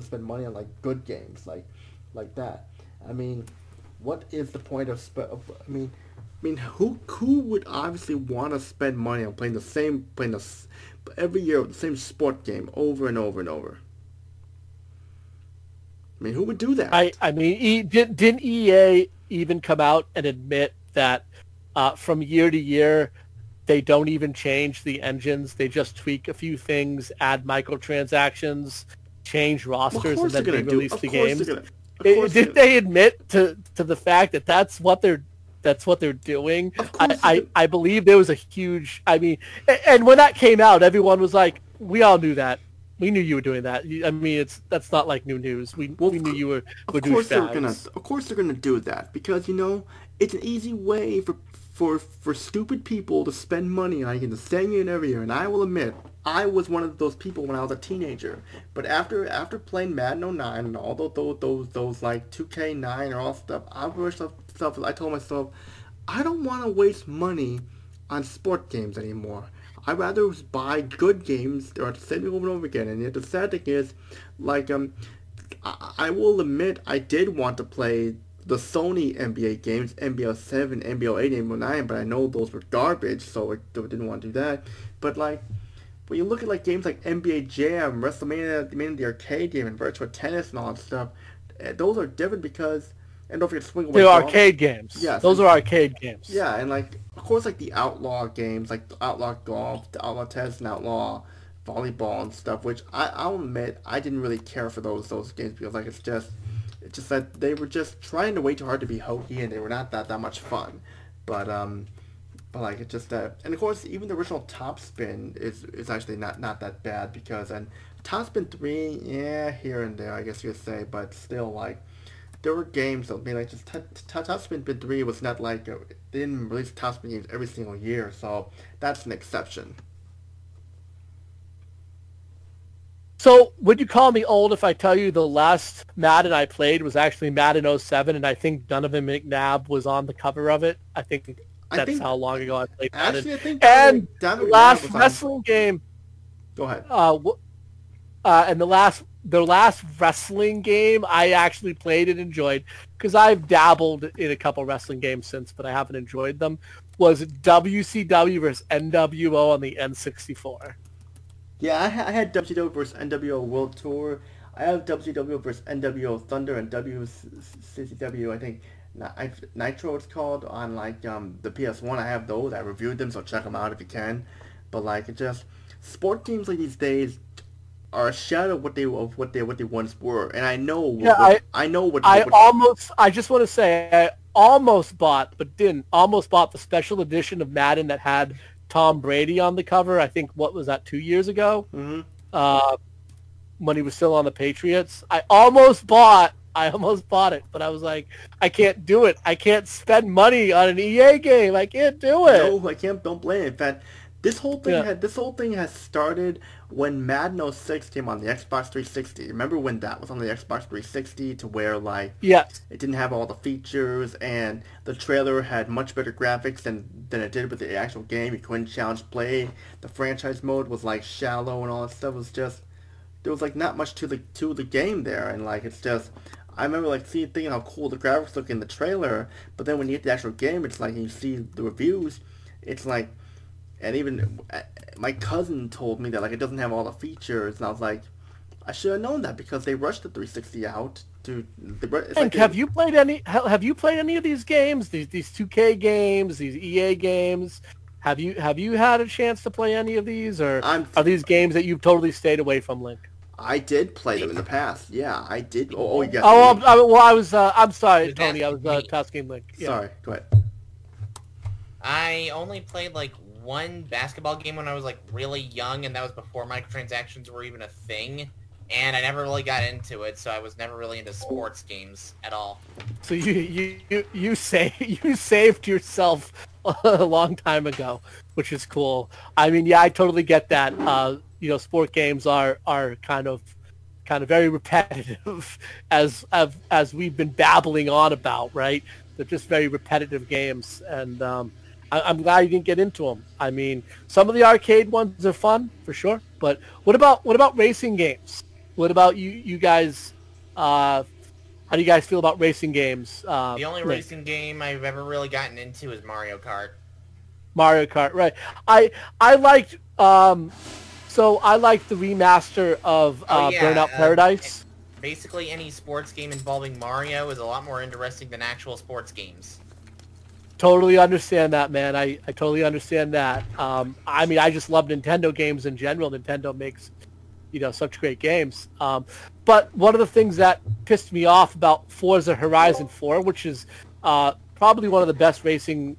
spend money on like good games like that. I mean, what is the point of I mean, who would obviously want to spend money on playing every year the same sport game over and over and over? I mean, who would do that? I mean, didn't EA even come out and admit that from year to year they don't even change the engines? They just tweak a few things, add microtransactions, change rosters, and then they release the games. Did they admit to the fact that that's what they're doing? I believe there was a huge. I mean, and when that came out, everyone was like, "We all knew that. We knew you were doing that." I mean, that's not like new news. We knew you were. Of course they're gonna do that, because it's an easy way for stupid people to spend money on the same year every year. And I will admit, I was one of those people when I was a teenager. But after playing Madden 09 and all those like 2K9 and all stuff, I told myself, I don't want to waste money on sport games anymore. I'd rather buy good games that are the same over and over again. And yet the sad thing is, like, I will admit, I did want to play the Sony NBA games, NBA 7, NBA 8, NBA 9, but I know those were garbage, so I didn't want to do that. But like, when you look at like games like NBA Jam, WrestleMania, the arcade game, and Virtual Tennis and all that stuff, those are different because, and don't forget Swing Away They're Golf. arcade games. Yes, those are arcade games. Yeah, and like, of course, like the Outlaw games, like the Outlaw Golf, the Outlaw Tennis, and Outlaw Volleyball and stuff, which I'll admit I didn't really care for those games because like it's just that they were just trying to way too hard to be hokey and they were not that much fun. But like it's just that, and of course even the original Top Spin is actually not that bad because and Top Spin 3, yeah, here and there I guess you could say, but still like there were games that like just Top Spin 3 was not like they didn't release Top Spin games every single year, so that's an exception. So, would you call me old if I tell you the last Madden I played was actually Madden 07, and I think Donovan McNabb was on the cover of it? I think that's how long ago I played Madden. Actually, I think and Donovan the last McNabb wrestling game... Go ahead. And the last wrestling game I actually played and enjoyed, because I've dabbled in a couple wrestling games since, but I haven't enjoyed them, was WCW versus NWO on the N64. Yeah, I had WCW versus NWO World Tour. I have WCW versus NWO Thunder and WCW, I think, Nitro it's called, on like the PS1. I have those. I reviewed them, so check them out if you can. But like, it just, sport games like these days are a shadow of what they once were. And I know I just want to say I almost bought, but didn't, almost bought the special edition of Madden that had Tom Brady on the cover. I think, what was that, 2 years ago? Mm-hmm. When he was still on the Patriots. I almost bought it, but I was like, I can't do it. I can't spend money on an EA game. I can't do it. No, I can't. Don't blame it. In fact, this whole thing has started when Madden 06 came on the Xbox 360. Remember when that was on the Xbox 360, to where like yes, it didn't have all the features and the trailer had much better graphics than it did with the actual game. You couldn't challenge play. The franchise mode was like shallow and all that stuff. Was just, there was like not much to the game there, and like it's just, I remember like thinking how cool the graphics look in the trailer, but then when you get the actual game, it's like, you see the reviews, it's like, and even my cousin told me that like it doesn't have all the features, and I was like, I should have known that because they rushed the 360 out to. Have you played any of these games? These 2K games, these EA games? Have you had a chance to play any of these, or are these games that you've totally stayed away from, Link? I did play them in the past. Yeah, I did. Oh, yes. I'm sorry, Tony. I was tasking Link. Yeah. Sorry. Go ahead. I only played like one basketball game when I was like really young, and that was before microtransactions were even a thing. And I never really got into it, so I was never really into sports games at all. So you saved yourself a long time ago, which is cool. I mean, yeah, I totally get that. Sport games are kind of very repetitive, as we've been babbling on about, right? They're just very repetitive games, and I'm glad you didn't get into them. I mean, some of the arcade ones are fun for sure, but what about racing games? What about you guys? How do you guys feel about racing games? The only racing game I've ever really gotten into is Mario Kart. Mario Kart, right? I liked I liked the remaster of Burnout Paradise. Basically, any sports game involving Mario is a lot more interesting than actual sports games. Totally understand that, man. I totally understand that. I mean, I just love Nintendo games in general. Nintendo makes, such great games. But one of the things that pissed me off about Forza Horizon 4, which is probably one of the best racing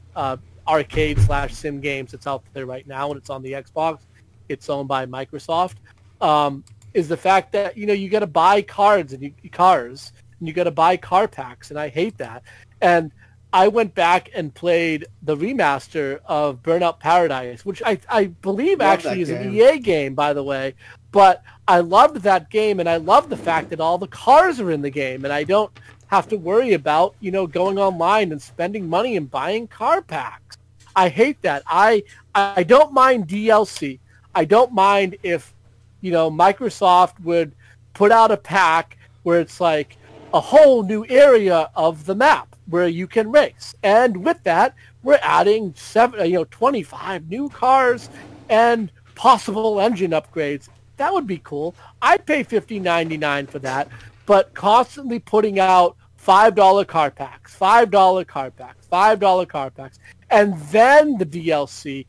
arcade/sim games that's out there right now, and it's on the Xbox. It's owned by Microsoft. Is the fact that you got to buy cars and you got to buy car packs, and I hate that. And I went back and played the remaster of Burnout Paradise, which I believe actually is an EA game, by the way. But I loved that game, and I love the fact that all the cars are in the game, and I don't have to worry about, going online and spending money and buying car packs. I hate that. I don't mind DLC. I don't mind if, Microsoft would put out a pack where it's like, a whole new area of the map where you can race. And with that, we're adding 25 new cars and possible engine upgrades. That would be cool. I'd pay $50.99 for that, but constantly putting out $5 car packs, $5 car packs, $5 car packs, and then the DLC,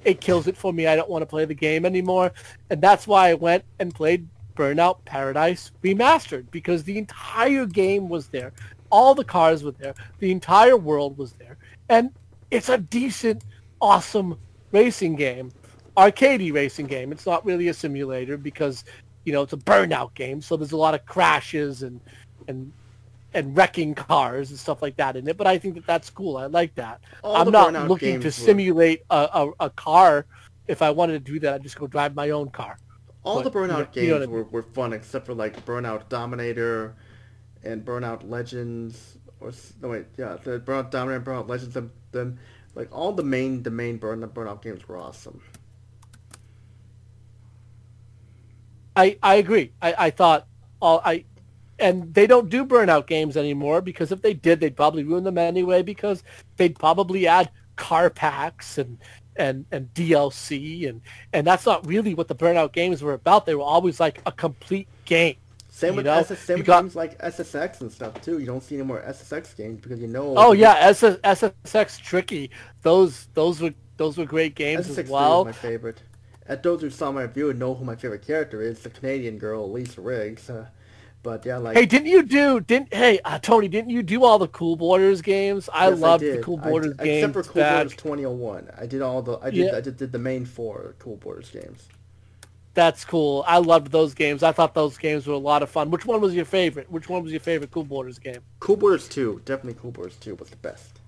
it kills it for me. I don't want to play the game anymore, and that's why I went and played Burnout Paradise Remastered, because the entire game was there. All the cars were there. The entire world was there. And it's a decent, awesome racing game. Arcadey racing game. It's not really a simulator because, it's a Burnout game, so there's a lot of crashes and wrecking cars and stuff like that in it. But I think that's cool. I like that. I'm not looking to simulate a car. If I wanted to do that, I'd just go drive my own car. All the Burnout games were fun, except for like Burnout Dominator and Burnout Legends, the Burnout Dominator and Burnout Legends. Then like all the main Burnout games were awesome. I agree. I thought and they don't do Burnout games anymore, because if they did, they'd probably ruin them anyway, because they'd probably add car packs and DLC and that's not really what the Burnout games were about. They were always like a complete game. Same with games like SSX and stuff too. You don't see any more SSX games because Oh yeah, SSX Tricky. Those were great games SSX as well. SSX my favorite. At those who saw my review and know who my favorite character is, the Canadian girl Lisa Riggs. But yeah, like hey, Tony, didn't you do all the Cool Borders games? I loved the Cool Borders games. Except for Cool Borders 2001. I did the main 4 Cool Borders games. That's cool. I loved those games. I thought those games were a lot of fun. Which one was your favorite? Which one was your favorite Cool Borders game? Cool Borders 2. Definitely Cool Borders 2 was the best.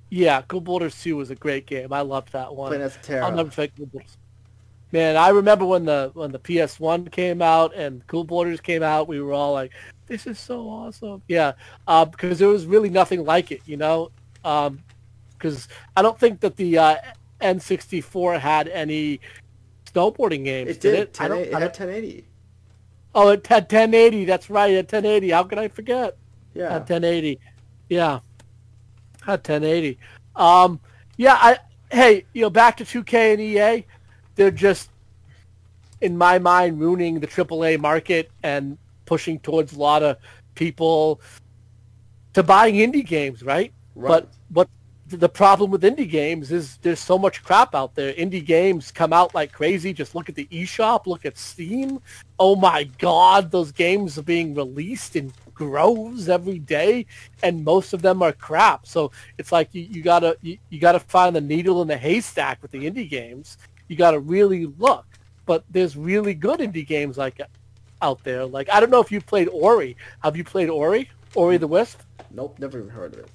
Yeah, Cool Borders 2 was a great game. I loved that one. Playing as Terra. I'll never forget Cool Borders. Man, I remember when the PS1 came out and Cool Borders came out, we were all like, this is so awesome. Yeah, because there was really nothing like it, because I don't think that the N64 had any snowboarding games. It did. It had 1080. Oh, it had 1080. That's right, it had 1080. How could I forget? Yeah. Had 1080. Yeah. Had 1080. Back to 2K and EA. They're just, in my mind, ruining the AAA market and pushing towards a lot of people to buying indie games, right? But what the problem with indie games is there's so much crap out there. Indie games come out like crazy. Just look at the eShop, look at Steam. Oh my God, those games are being released in groves every day, and most of them are crap. So it's like you gotta find the needle in the haystack with the indie games. You got to really look, but there's really good indie games like out there. Like, I don't know if you've played Ori. Have you played Ori? Ori the Wisp? Nope, never even heard of it.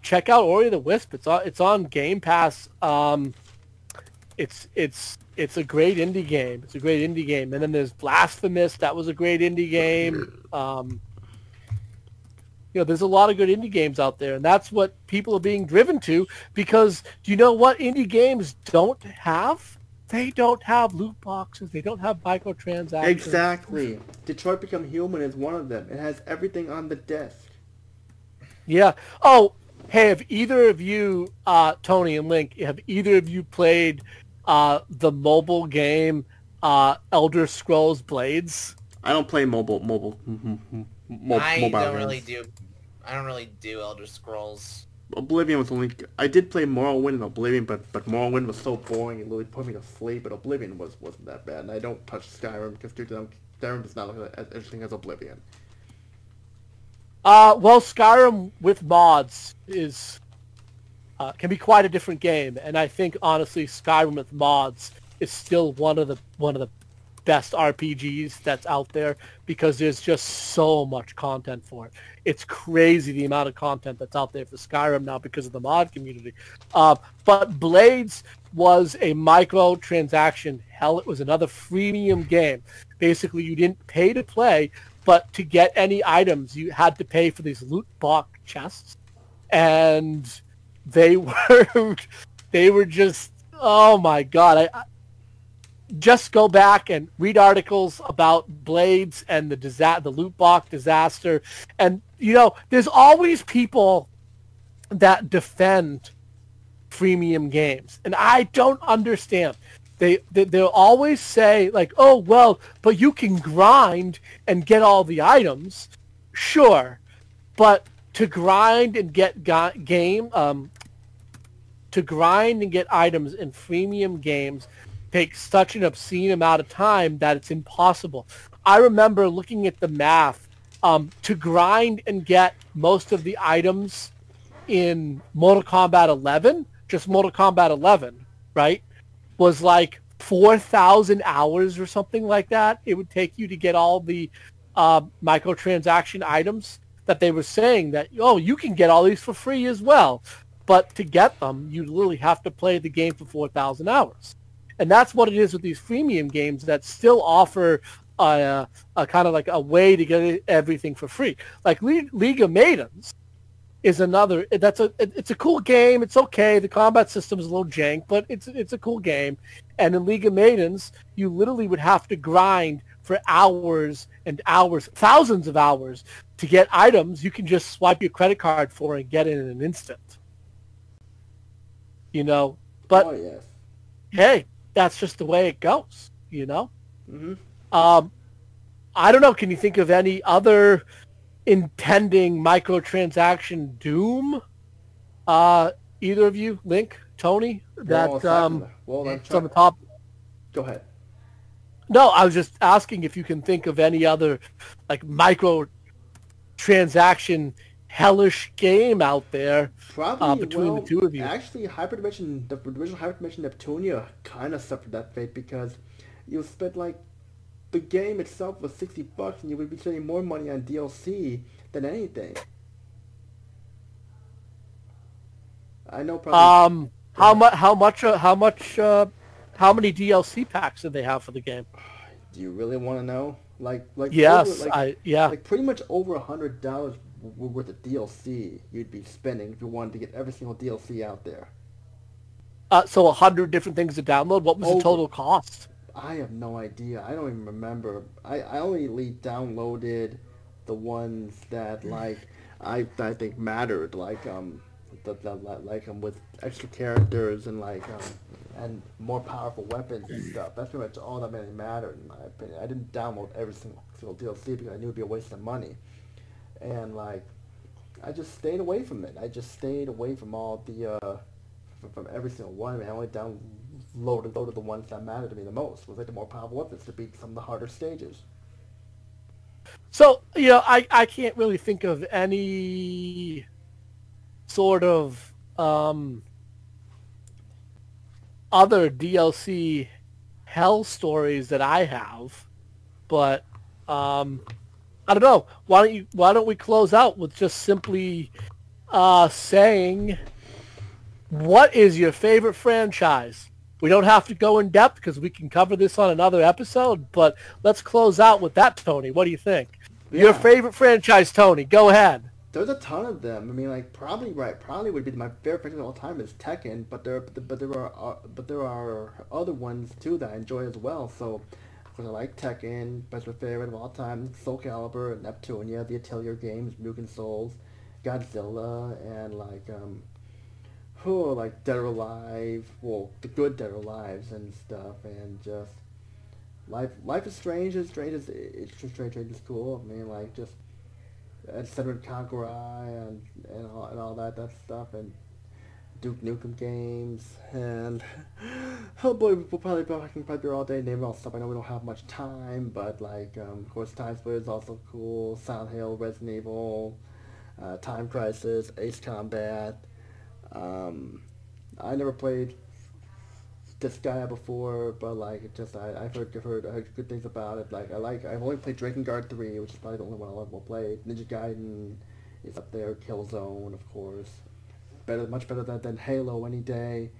Check out Ori the Wisp. It's on Game Pass. It's a great indie game. It's a great indie game. And then there's Blasphemous. That was a great indie game. There's a lot of good indie games out there, and that's what people are being driven to, because do you know what indie games don't have? They don't have loot boxes. They don't have microtransactions. Exactly. Detroit Become Human is one of them. It has everything on the desk. Yeah. Oh, hey, have either of you, Tony and Link, have either of you played the mobile game Elder Scrolls Blades? I don't play mobile I don't really do Elder Scrolls. Oblivion was only... I did play Morrowind and Oblivion, but Morrowind was so boring it really put me to sleep, but Oblivion wasn't that bad, and I don't touch Skyrim because Skyrim does not look as interesting as Oblivion. Well, Skyrim with mods can be quite a different game, and I think honestly Skyrim with mods is still one of the best RPGs that's out there, because there's just so much content for it. It's crazy the amount of content that's out there for Skyrim now because of the mod community. But Blades was a microtransaction. Hell, it was another freemium game. Basically, you didn't pay to play, but to get any items, you had to pay for these loot box chests. And they were just, oh my God. just go back and read articles about Blades and the loot box disaster. And, there's always people that defend freemium games. And I don't understand. They'll always say, like, oh, well, but you can grind and get all the items. Sure. But to grind and get items in freemium games takes such an obscene amount of time that it's impossible. I remember looking at the math. To grind and get most of the items in Mortal Kombat 11, just Mortal Kombat 11, right, was like 4,000 hours or something like that. It would take you to get all the microtransaction items that they were saying that, oh, you can get all these for free as well. But to get them, you literally have to play the game for 4,000 hours. And that's what it is with these freemium games that still offer a kind of like a way to get everything for free. Like League of Maidens is another. It's a cool game. It's okay. The combat system is a little jank, but it's a cool game. And in League of Maidens, you literally would have to grind for hours and hours, thousands of hours, to get items you can just swipe your credit card for and get in an instant. But Oh, yes. hey, that's just the way it goes. Mm-hmm. I don't know. Can you think of any other impending microtransaction doom? Either of you, Link, Tony, that's on the top. Go ahead. No, I was just asking if you can think of any other like microtransaction hellish game out there. Probably between the two of you. Actually, the original Hyperdimension Neptunia kind of suffered that fate because you spent like the game itself was $60 and you would be spending more money on DLC than anything. I know probably. How many DLC packs did they have for the game? Do you really want to know? Like yes, like pretty much over $100 worth of DLC you'd be spending if you wanted to get every single DLC out there. So 100 different things to download. What was the total cost? I have no idea. I don't even remember. I only downloaded the ones that like I think mattered, like with extra characters and and more powerful weapons and stuff. That's pretty much all that really mattered in my opinion. I didn't download every single DLC because I knew it'd be a waste of money, and like I just stayed away from it. I just stayed away from all the from every single one. I mean, I only downloaded the ones that mattered to me the most. Was like the more powerful weapons to beat some of the harder stages. So I can't really think of any sort of other DLC hell stories that I have, but I don't know. Why don't we close out with just simply saying, what is your favorite franchise? We don't have to go in depth because we can cover this on another episode, but let's close out with that, Tony. What do you think? Yeah. Your favorite franchise, Tony. Go ahead. There's a ton of them. I mean, like probably would be my favorite franchise of all time is Tekken, but there are other ones too that I enjoy as well. So, of course, I like Tekken, but my favorite of all time, Soul Calibur, Neptunia, the Atelier games, Mugen Souls, Godzilla, and like Dead or Alive, well, the good Dead or Alives and stuff, and just Life is Strange. Strange is cool. I mean, like just. And Severed Conqueror and all that stuff, and Duke Nukem games, and oh boy, I can probably all day naming all stuff. I know we don't have much time, but like of course Time Splitter is also cool. Silent Hill, Resident Evil, Time Crisis, Ace Combat. I never played this guy before, but like I've heard good things about it. I've only played Drakengard 3, which is probably the only one I'll play. Ninja Gaiden is up there. Killzone, of course, much better than Halo any day.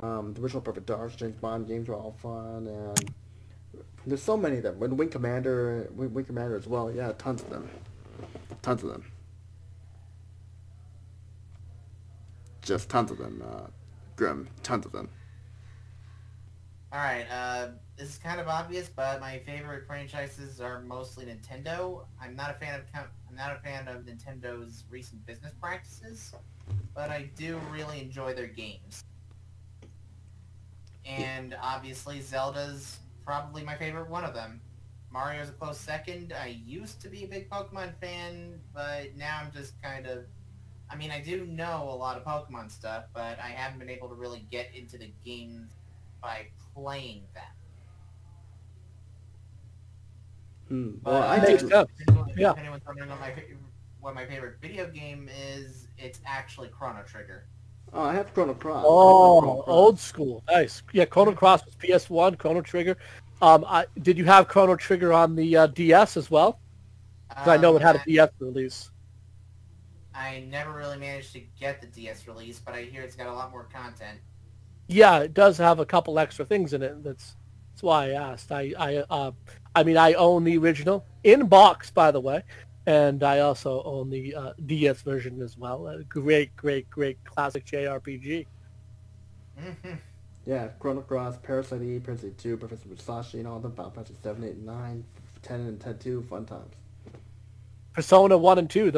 The original Perfect Dark, James Bond games are all fun, and there's so many of them. Wing Commander as well. Yeah, tons of them. Just tons of them. Grim, tons of them. Alright, this is kind of obvious, but my favorite franchises are mostly Nintendo. I'm not a fan of Nintendo's recent business practices, but I do really enjoy their games. And obviously Zelda's probably my favorite one of them. Mario's a close second. I used to be a big Pokemon fan, but now I'm just kind of... I mean, I do know a lot of Pokemon stuff, but I haven't been able to really get into the games by playing them. Well, But, I did. Yeah. If anyone's wondering what my favorite video game is, it's actually Chrono Trigger. Oh, I have Chrono Cross. Oh, old school. Nice. Yeah, Chrono Cross was PS1, Chrono Trigger. Did you have Chrono Trigger on the DS as well? 'Cause I know it had a DS release. I never really managed to get the DS release, but I hear it's got a lot more content. Yeah, it does have a couple extra things in it. That's why I asked. I mean, I own the original in box, by the way, and I also own the DS version as well. A great classic JRPG. Mm-hmm. Yeah, Chrono Cross, Parasite Eve, Parasite 2, Professor Musashi, and all of them. Final Fantasy 7, 8, and 9, 10 and 10 2, fun times. Persona 1 and 2,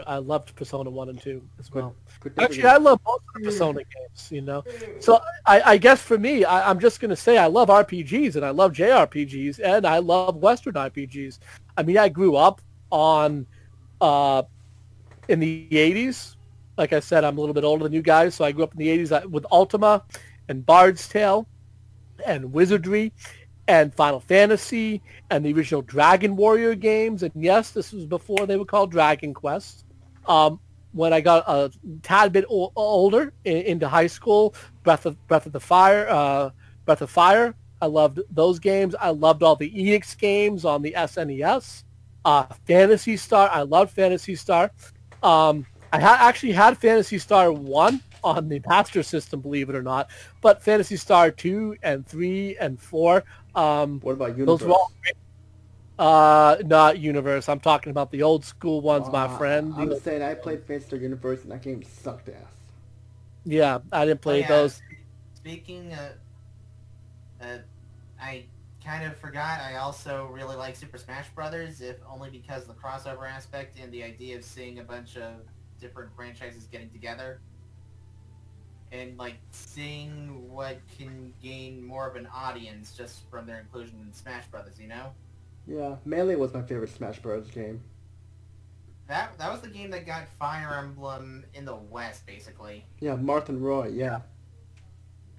I loved Persona 1 and 2 as well. Could Actually, I love both of the Persona games, you know. So I guess for me, I'm just going to say I love RPGs, and I love JRPGs, and I love Western RPGs. I mean, I grew up in the 80s. Like I said, I'm a little bit older than you guys, so I grew up in the 80s with Ultima and Bard's Tale and Wizardry and Final Fantasy and the original Dragon Warrior games. And yes, this was before they were called Dragon Quest. When I got a tad bit older into high school, Breath of Fire. I loved those games. I loved all the EX games on the SNES. Phantasy Star. I loved Phantasy Star. I actually had Phantasy Star 1 on the Master System, believe it or not. But Phantasy Star 2 and 3 and 4... what about Universe? Those were all not Universe. I'm talking about the old school ones, my friend. I'm saying I played Phantasy Star Universe, and that game sucked ass. Yeah, I didn't play those. Speaking of... I kind of forgot, I also really like Super Smash Brothers, if only because of the crossover aspect and the idea of seeing a bunch of different franchises getting together. And, like, seeing what can gain more of an audience just from their inclusion in Smash Brothers, you know? Yeah, Melee was my favorite Smash Bros. Game. That was the game that got Fire Emblem in the West, basically. Yeah, Martin Roy, yeah.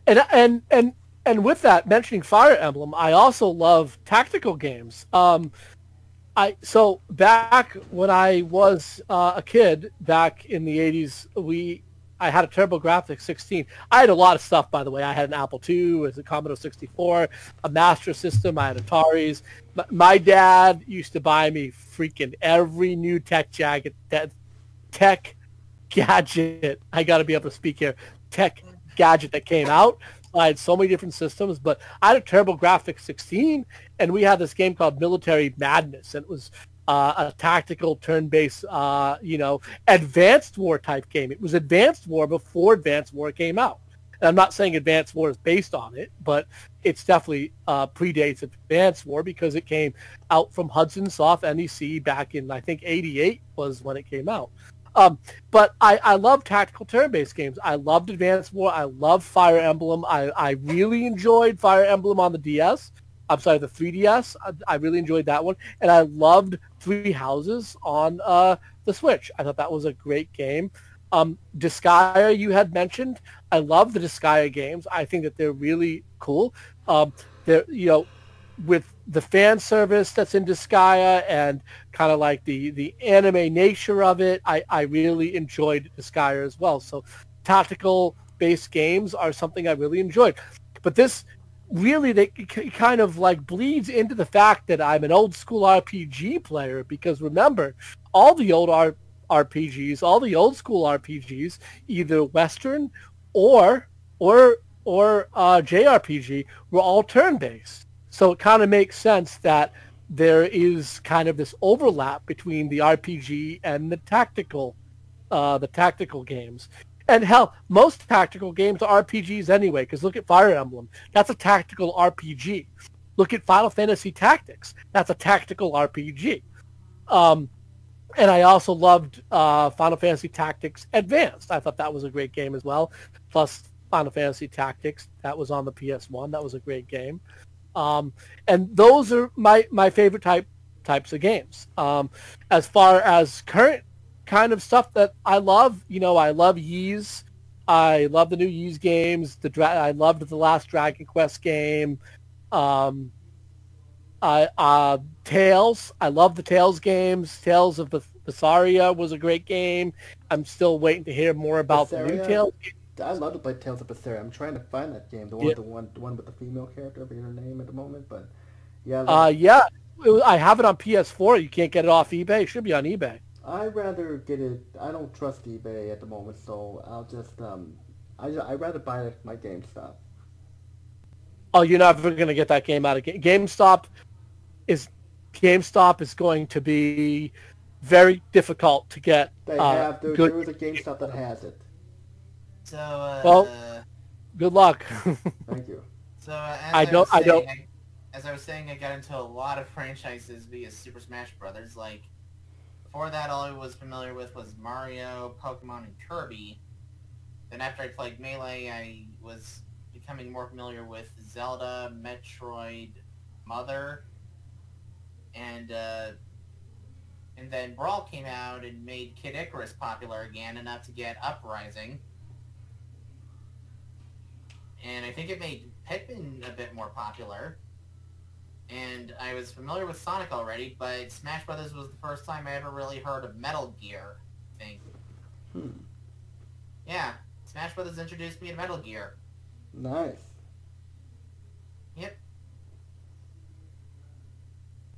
And with that, mentioning Fire Emblem, I also love tactical games. So back when I was a kid, back in the 80s, I had a TurboGrafx 16. I had a lot of stuff, by the way. I had an Apple II, a Commodore 64, a Master System. I had Ataris. My dad used to buy me freaking every new tech gadget. I got to be able to speak here. Tech gadget that came out. I had so many different systems, but I had a TurboGrafx 16, and we had this game called Military Madness, and it was a tactical turn-based, advanced war type game. It was Advanced War before Advanced War came out. And I'm not saying Advanced War is based on it, but it's definitely predates Advanced War because it came out from Hudson Soft NEC back in, I think, 88 was when it came out. But I love tactical turn-based games. I loved Advanced War. I love Fire Emblem. I really enjoyed Fire Emblem on the DS. I'm sorry, the 3DS. I really enjoyed that one. And I loved Three Houses on the Switch. I thought that was a great game. Disgaea, you had mentioned. I love the Disgaea games. I think that they're really cool. With the fan service that's in Disgaea and kind of like the anime nature of it, I really enjoyed Disgaea as well. So tactical-based games are something I really enjoyed. But this really, they kind of like bleeds into the fact that I'm an old school RPG player because remember, all the old RPGs, all the old school RPGs, either Western or JRPG, were all turn-based. So it kind of makes sense that there is kind of this overlap between the RPG and the tactical games. And hell, most tactical games are RPGs anyway, because look at Fire Emblem. That's a tactical RPG. Look at Final Fantasy Tactics. That's a tactical RPG. And I also loved Final Fantasy Tactics Advanced. I thought that was a great game as well. Plus Final Fantasy Tactics, that was on the PS1. That was a great game. And those are my favorite types of games. As far as current kind of stuff that I love, I love Ys. I love the new Ys games. I loved the last Dragon Quest game. Tales. I love the Tales games. Tales of Berseria was a great game. I'm still waiting to hear more about the new Tales. I love to play Tales of Berseria. I'm trying to find that game, the one with the female character. I forget her name at the moment, but yeah. I have it on PS4. You can't get it off eBay. It should be on eBay. I'd rather get it. I don't trust eBay at the moment, so I'll just I'd rather buy it at my GameStop. Oh, you're never going to get that game out of GameStop. GameStop is going to be very difficult to get. There was a GameStop that has it. So, good luck. Thank you. So, as I was saying, I got into a lot of franchises via Super Smash Brothers. Like, before that, all I was familiar with was Mario, Pokemon, and Kirby. Then after I played Melee, I was becoming more familiar with Zelda, Metroid, Mother, and then Brawl came out and made Kid Icarus popular again, enough to get Uprising. And I think it made Pikmin a bit more popular. And I was familiar with Sonic already, but Smash Brothers was the first time I ever really heard of Metal Gear, I think. Yeah, Smash Brothers introduced me to Metal Gear. Nice. Yep.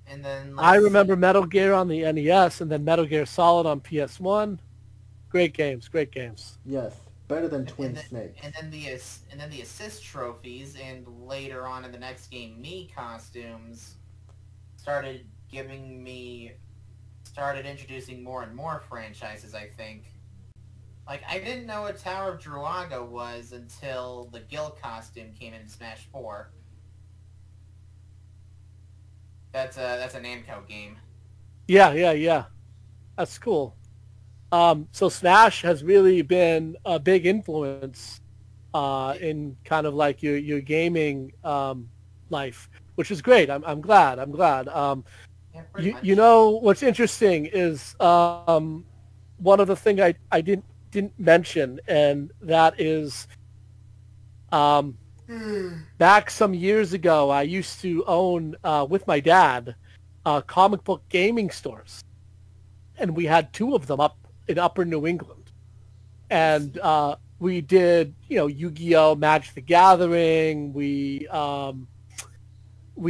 And then I remember Metal Gear on the NES, and then Metal Gear Solid on PS1. Great games. Yes, better than Twin Snakes. And then the assist trophies, and later on in the next game, Mii costumes started introducing more and more franchises. I think. Like, I didn't know what Tower of Druaga was until the Gil costume came in Smash 4. That's a Namco game. Yeah. That's cool. So Smash has really been a big influence in kind of like your gaming life, which is great. I'm glad. Yeah, you know what's interesting is one of the things I didn't mention, and that is back some years ago, I used to own with my dad comic book gaming stores, and we had two of them up in Upper New England, and we did Yu-Gi-Oh, Magic the Gathering. We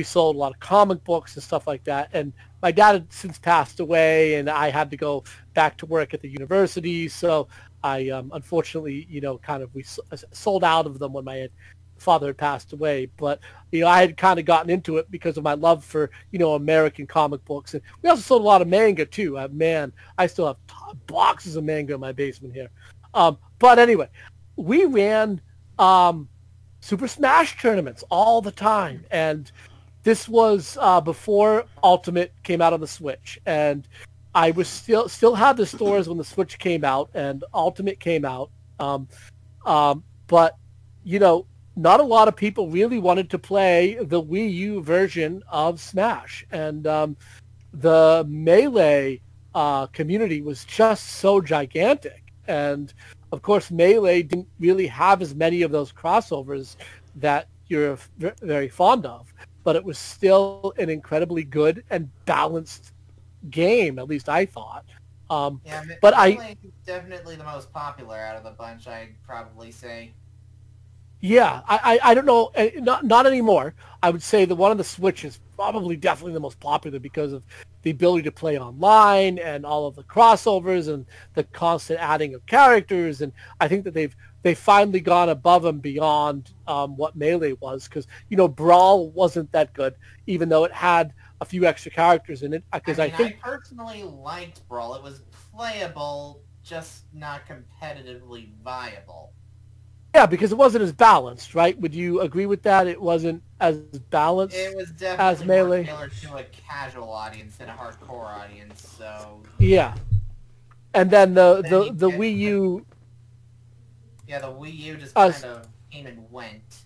sold a lot of comic books and stuff like that, and my dad had since passed away, and I had to go back to work at the university, so I unfortunately we sold out of them when my father had passed away. But I had kind of gotten into it because of my love for American comic books, and we also sold a lot of manga too. Man, I still have boxes of manga in my basement here. But anyway, we ran Super Smash tournaments all the time, and this was before Ultimate came out on the Switch, and I was still had the stores when the Switch came out and Ultimate came out. But not a lot of people really wanted to play the Wii U version of Smash, and the Melee community was just so gigantic. And of course, Melee didn't really have as many of those crossovers that you're very fond of, but it was still an incredibly good and balanced game, at least I thought. Yeah, but definitely the most popular out of the bunch, I'd probably say. Yeah, I don't know, not anymore. I would say that one of the Switch is probably definitely the most popular because of the ability to play online and all of the crossovers and the constant adding of characters. And I think that they've finally gone above and beyond what Melee was, because Brawl wasn't that good, even though it had a few extra characters in it. Because I think I personally liked Brawl. It was playable just not competitively viable. Yeah, because it wasn't as balanced, right? Would you agree with that? It wasn't as balanced It was as definitely Melee. more tailored to a casual audience than a hardcore audience, so... Yeah. And then the Then Wii U... Yeah, the Wii U just kind of came and went.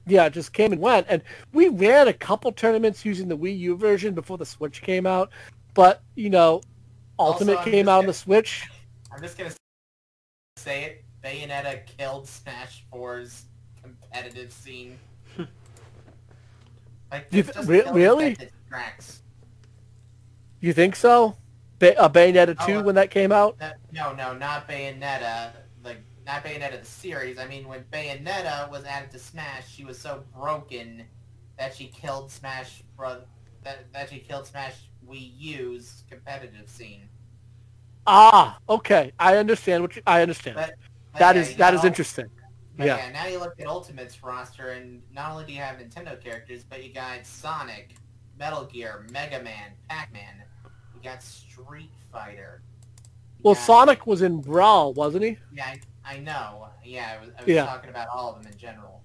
Yeah, it just came and went. And we ran a couple tournaments using the Wii U version before the Switch came out. But, you know, Ultimate Also, came out on the Switch. I'm just going to say it. Bayonetta killed Smash 4's competitive scene. Like, really? You think so? Bayonetta 2 when that came out? No, not Bayonetta. Not Bayonetta the series. I mean, when Bayonetta was added to Smash, she was so broken that she killed Smash that she killed Smash Wii U's competitive scene. Ah, okay. I understand I understand. But that is interesting. Yeah. Now you look at Ultimate's roster, and not only do you have Nintendo characters, but you got Sonic, Metal Gear, Mega Man, Pac-Man. You got Street Fighter. Well, Sonic was in Brawl, wasn't he? Yeah, I know. Yeah, I was talking about all of them in general.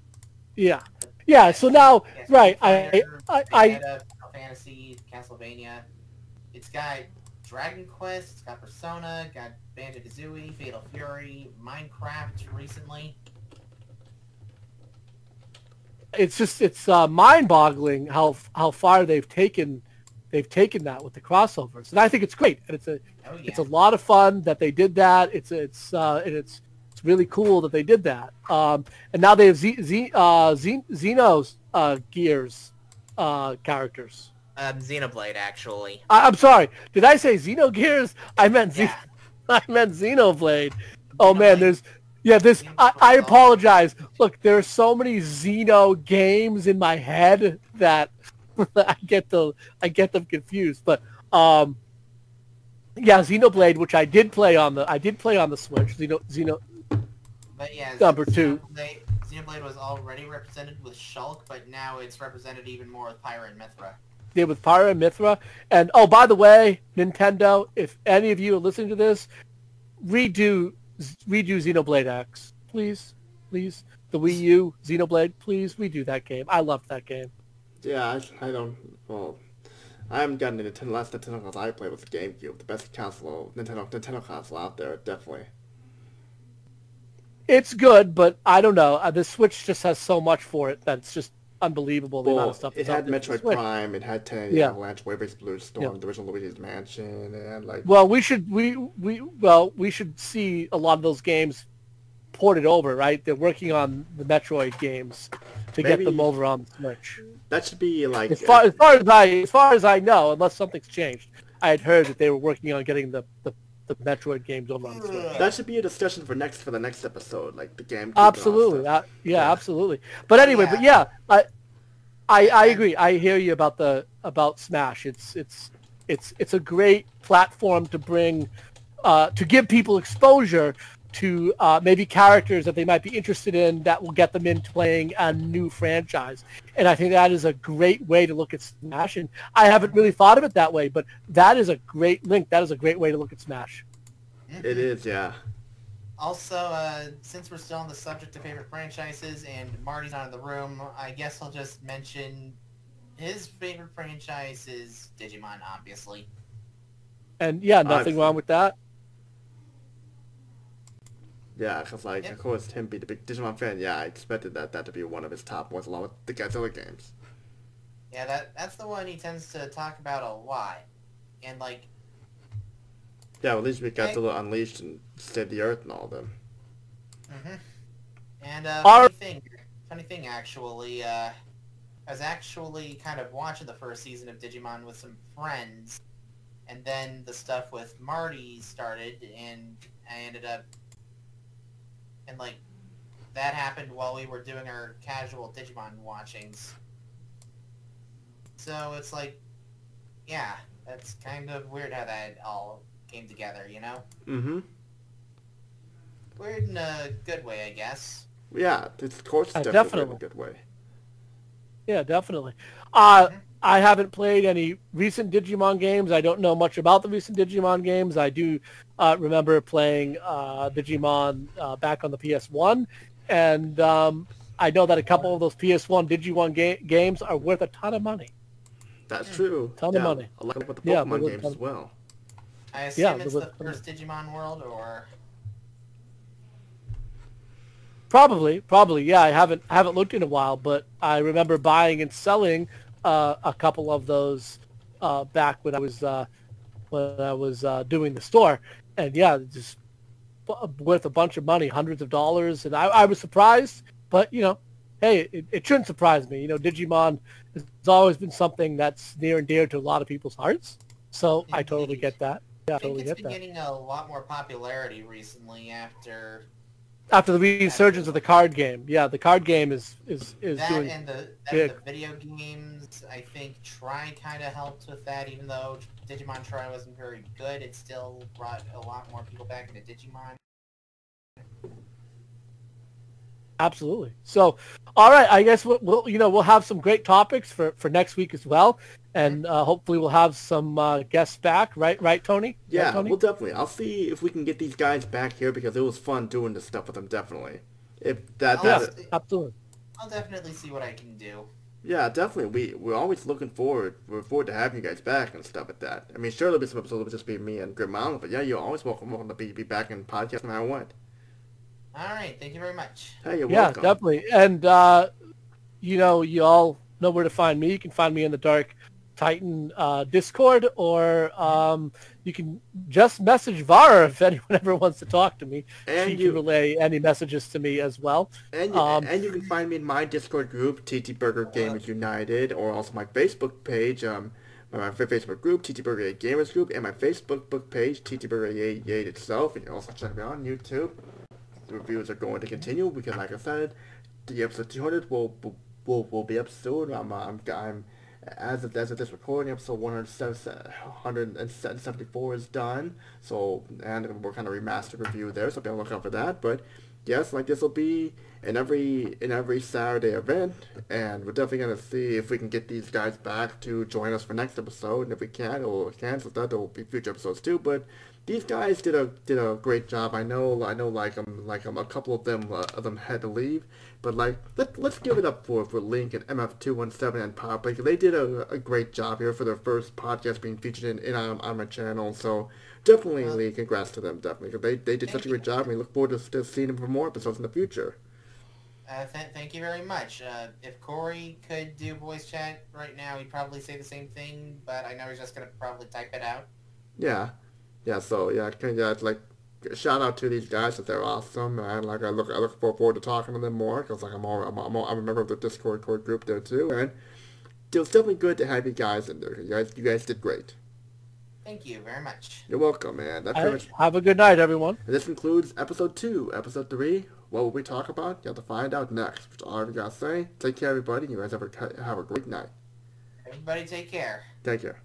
Yeah. Yeah, so now, right, Fighter, Final Fantasy, Castlevania. It's got Dragon Quest, it's got Persona, got Banjo-Kazooie, Fatal Fury, Minecraft recently. It's mind-boggling how far they've taken that with the crossovers, and I think it's great, and it's a lot of fun that they did that. It's really cool that they did that. And now they have Xeno's Gears characters. Xenoblade, actually. I'm sorry. Did I say Xenogears? I meant Xenoblade. Oh man, there's I apologize. Look, there are so many Xeno games in my head that I get them confused. But Xenoblade, which I did play on the Switch. Xeno. But yeah, number 2. Xenoblade was already represented with Shulk, but now it's represented even more with Pyra and Mithra. Yeah, with Pyra and Mithra. And oh, by the way, Nintendo, if any of you are listening to this, redo Xenoblade X, please. The Wii U Xenoblade, please redo that game. I loved that game. Yeah, I don't. Well, I haven't gotten into the last Nintendo console I played was the GameCube, the best console, Nintendo console out there, definitely. It's good, but I don't know. The Switch just has so much for it that's just unbelievable. The amount of stuff. It had Metroid Prime, it had 10 Avalanche, Wave-Based Blue Storm, the original Luigi's Mansion, and like. Well, we should see a lot of those games ported over, right? They're working on the Metroid games to get them over on the Switch. That should be like as far as I know, unless something's changed. I had heard that they were working on getting the Metroid games over on the Switch. That should be a discussion for the next episode, like the game. Absolutely, absolutely. But anyway, I agree. I hear you about Smash. It's a great platform to bring to give people exposure to maybe characters that they might be interested in that will get them into playing a new franchise. And I think that is a great way to look at Smash. And I haven't really thought of it that way, but that is a great link. That is a great way to look at Smash. It is, yeah. Also, since we're still on the subject of favorite franchises and Marty's not in the room, I guess I'll just mention his favorite franchise is Digimon, obviously. And yeah, nothing wrong with that. Yeah, because of course, him being a big Digimon fan, I expected that to be one of his top ones along with the Godzilla games. Yeah, that's the one he tends to talk about a lot. And yeah, well, at least we got Godzilla Unleashed and Save the Earth and all of them. And funny thing actually, I was actually kind of watching the first season of Digimon with some friends, and then the stuff with Marty started, and I ended up, and that happened while we were doing our casual Digimon watchings. So it's that's kind of weird how that all came together, you know? Mm-hmm. Weird in a good way, I guess. Yeah, of course, definitely in a good way. Yeah, definitely. I haven't played any recent Digimon games. I don't know much about the recent Digimon games. I do remember playing Digimon back on the PS1, and I know that a couple of those PS1 Digimon games are worth a ton of money. That's true. Ton of money. I like about the Pokemon games as well. I assume it's the first Digimon world, or... Probably, yeah. I haven't looked in a while, but I remember buying and selling a couple of those back when I was doing the store, and yeah, just worth a bunch of money, hundreds of dollars, and I was surprised, but you know, hey, it shouldn't surprise me. You know, Digimon has always been something that's near and dear to a lot of people's hearts, so I totally get that. Yeah, I totally get that. It's been getting a lot more popularity recently after the resurgence of the card game. Yeah, the card game is that, doing and the video games, I think Tri kind of helped with that. Even though Digimon Tri wasn't very good, it still brought a lot more people back into Digimon. Absolutely. So, all right, I guess we'll have some great topics for next week as well, and hopefully we'll have some guests back. Right, Tony? Yeah, right, Tony? Well, definitely. I'll see if we can get these guys back here because it was fun doing this stuff with them. Definitely. Absolutely. I'll definitely see what I can do. Yeah, definitely. We're always looking forward. We're forward to having you guys back and stuff like that. I mean, sure, there'll be some episodes will just be me and Grim Monolith, but yeah, you're always welcome to be back in podcast no matter what. All right, thank you very much. Hey, you're welcome. Yeah, definitely. And you all know where to find me. You can find me in the Dark Titan Discord, or you can just message Vara if anyone ever wants to talk to me. And she can relay any messages to me as well. And you can find me in my Discord group, TTBurger Gamers United, or also my Facebook page, my Facebook group, TTBurger Gamers Group, and my Facebook page, TTBurger 88 itself. And you can also check me out on YouTube. The reviews are going to continue because, like I said, the episode 200 will be up soon. I'm as of this recording, episode 174 is done. So, and we're kind of remastered review there, so be on the lookout for that. But yes, like this will be in every Saturday event, and we're definitely gonna see if we can get these guys back to join us for next episode. And if we can't, we'll cancel that. There will be future episodes too, but. These guys did a great job. I know, like a couple of them had to leave, but like let's give it up for Link and MF217 and Pop. Like they did a great job here for their first podcast being featured on my channel. So definitely, Lee, congrats to them. Definitely, because they did such a great job, and we look forward to seeing them for more episodes in the future. Thank you very much. If Corey could do voice chat right now, he'd probably say the same thing, but I know he's just gonna probably type it out. Yeah. Yeah, so it's like shout out to these guys that they're awesome, and like I look forward to talking to them more because like I'm a member of the Discord group there too, and it was definitely good to have you guys in there. You guys did great. Thank you very much. You're welcome, man. Have a good night, everyone. And this concludes episode 2. Episode 3, what will we talk about? You have to find out next. Which all I gotta say. Take care, everybody. You guys have a great night. Everybody, take care. Take care.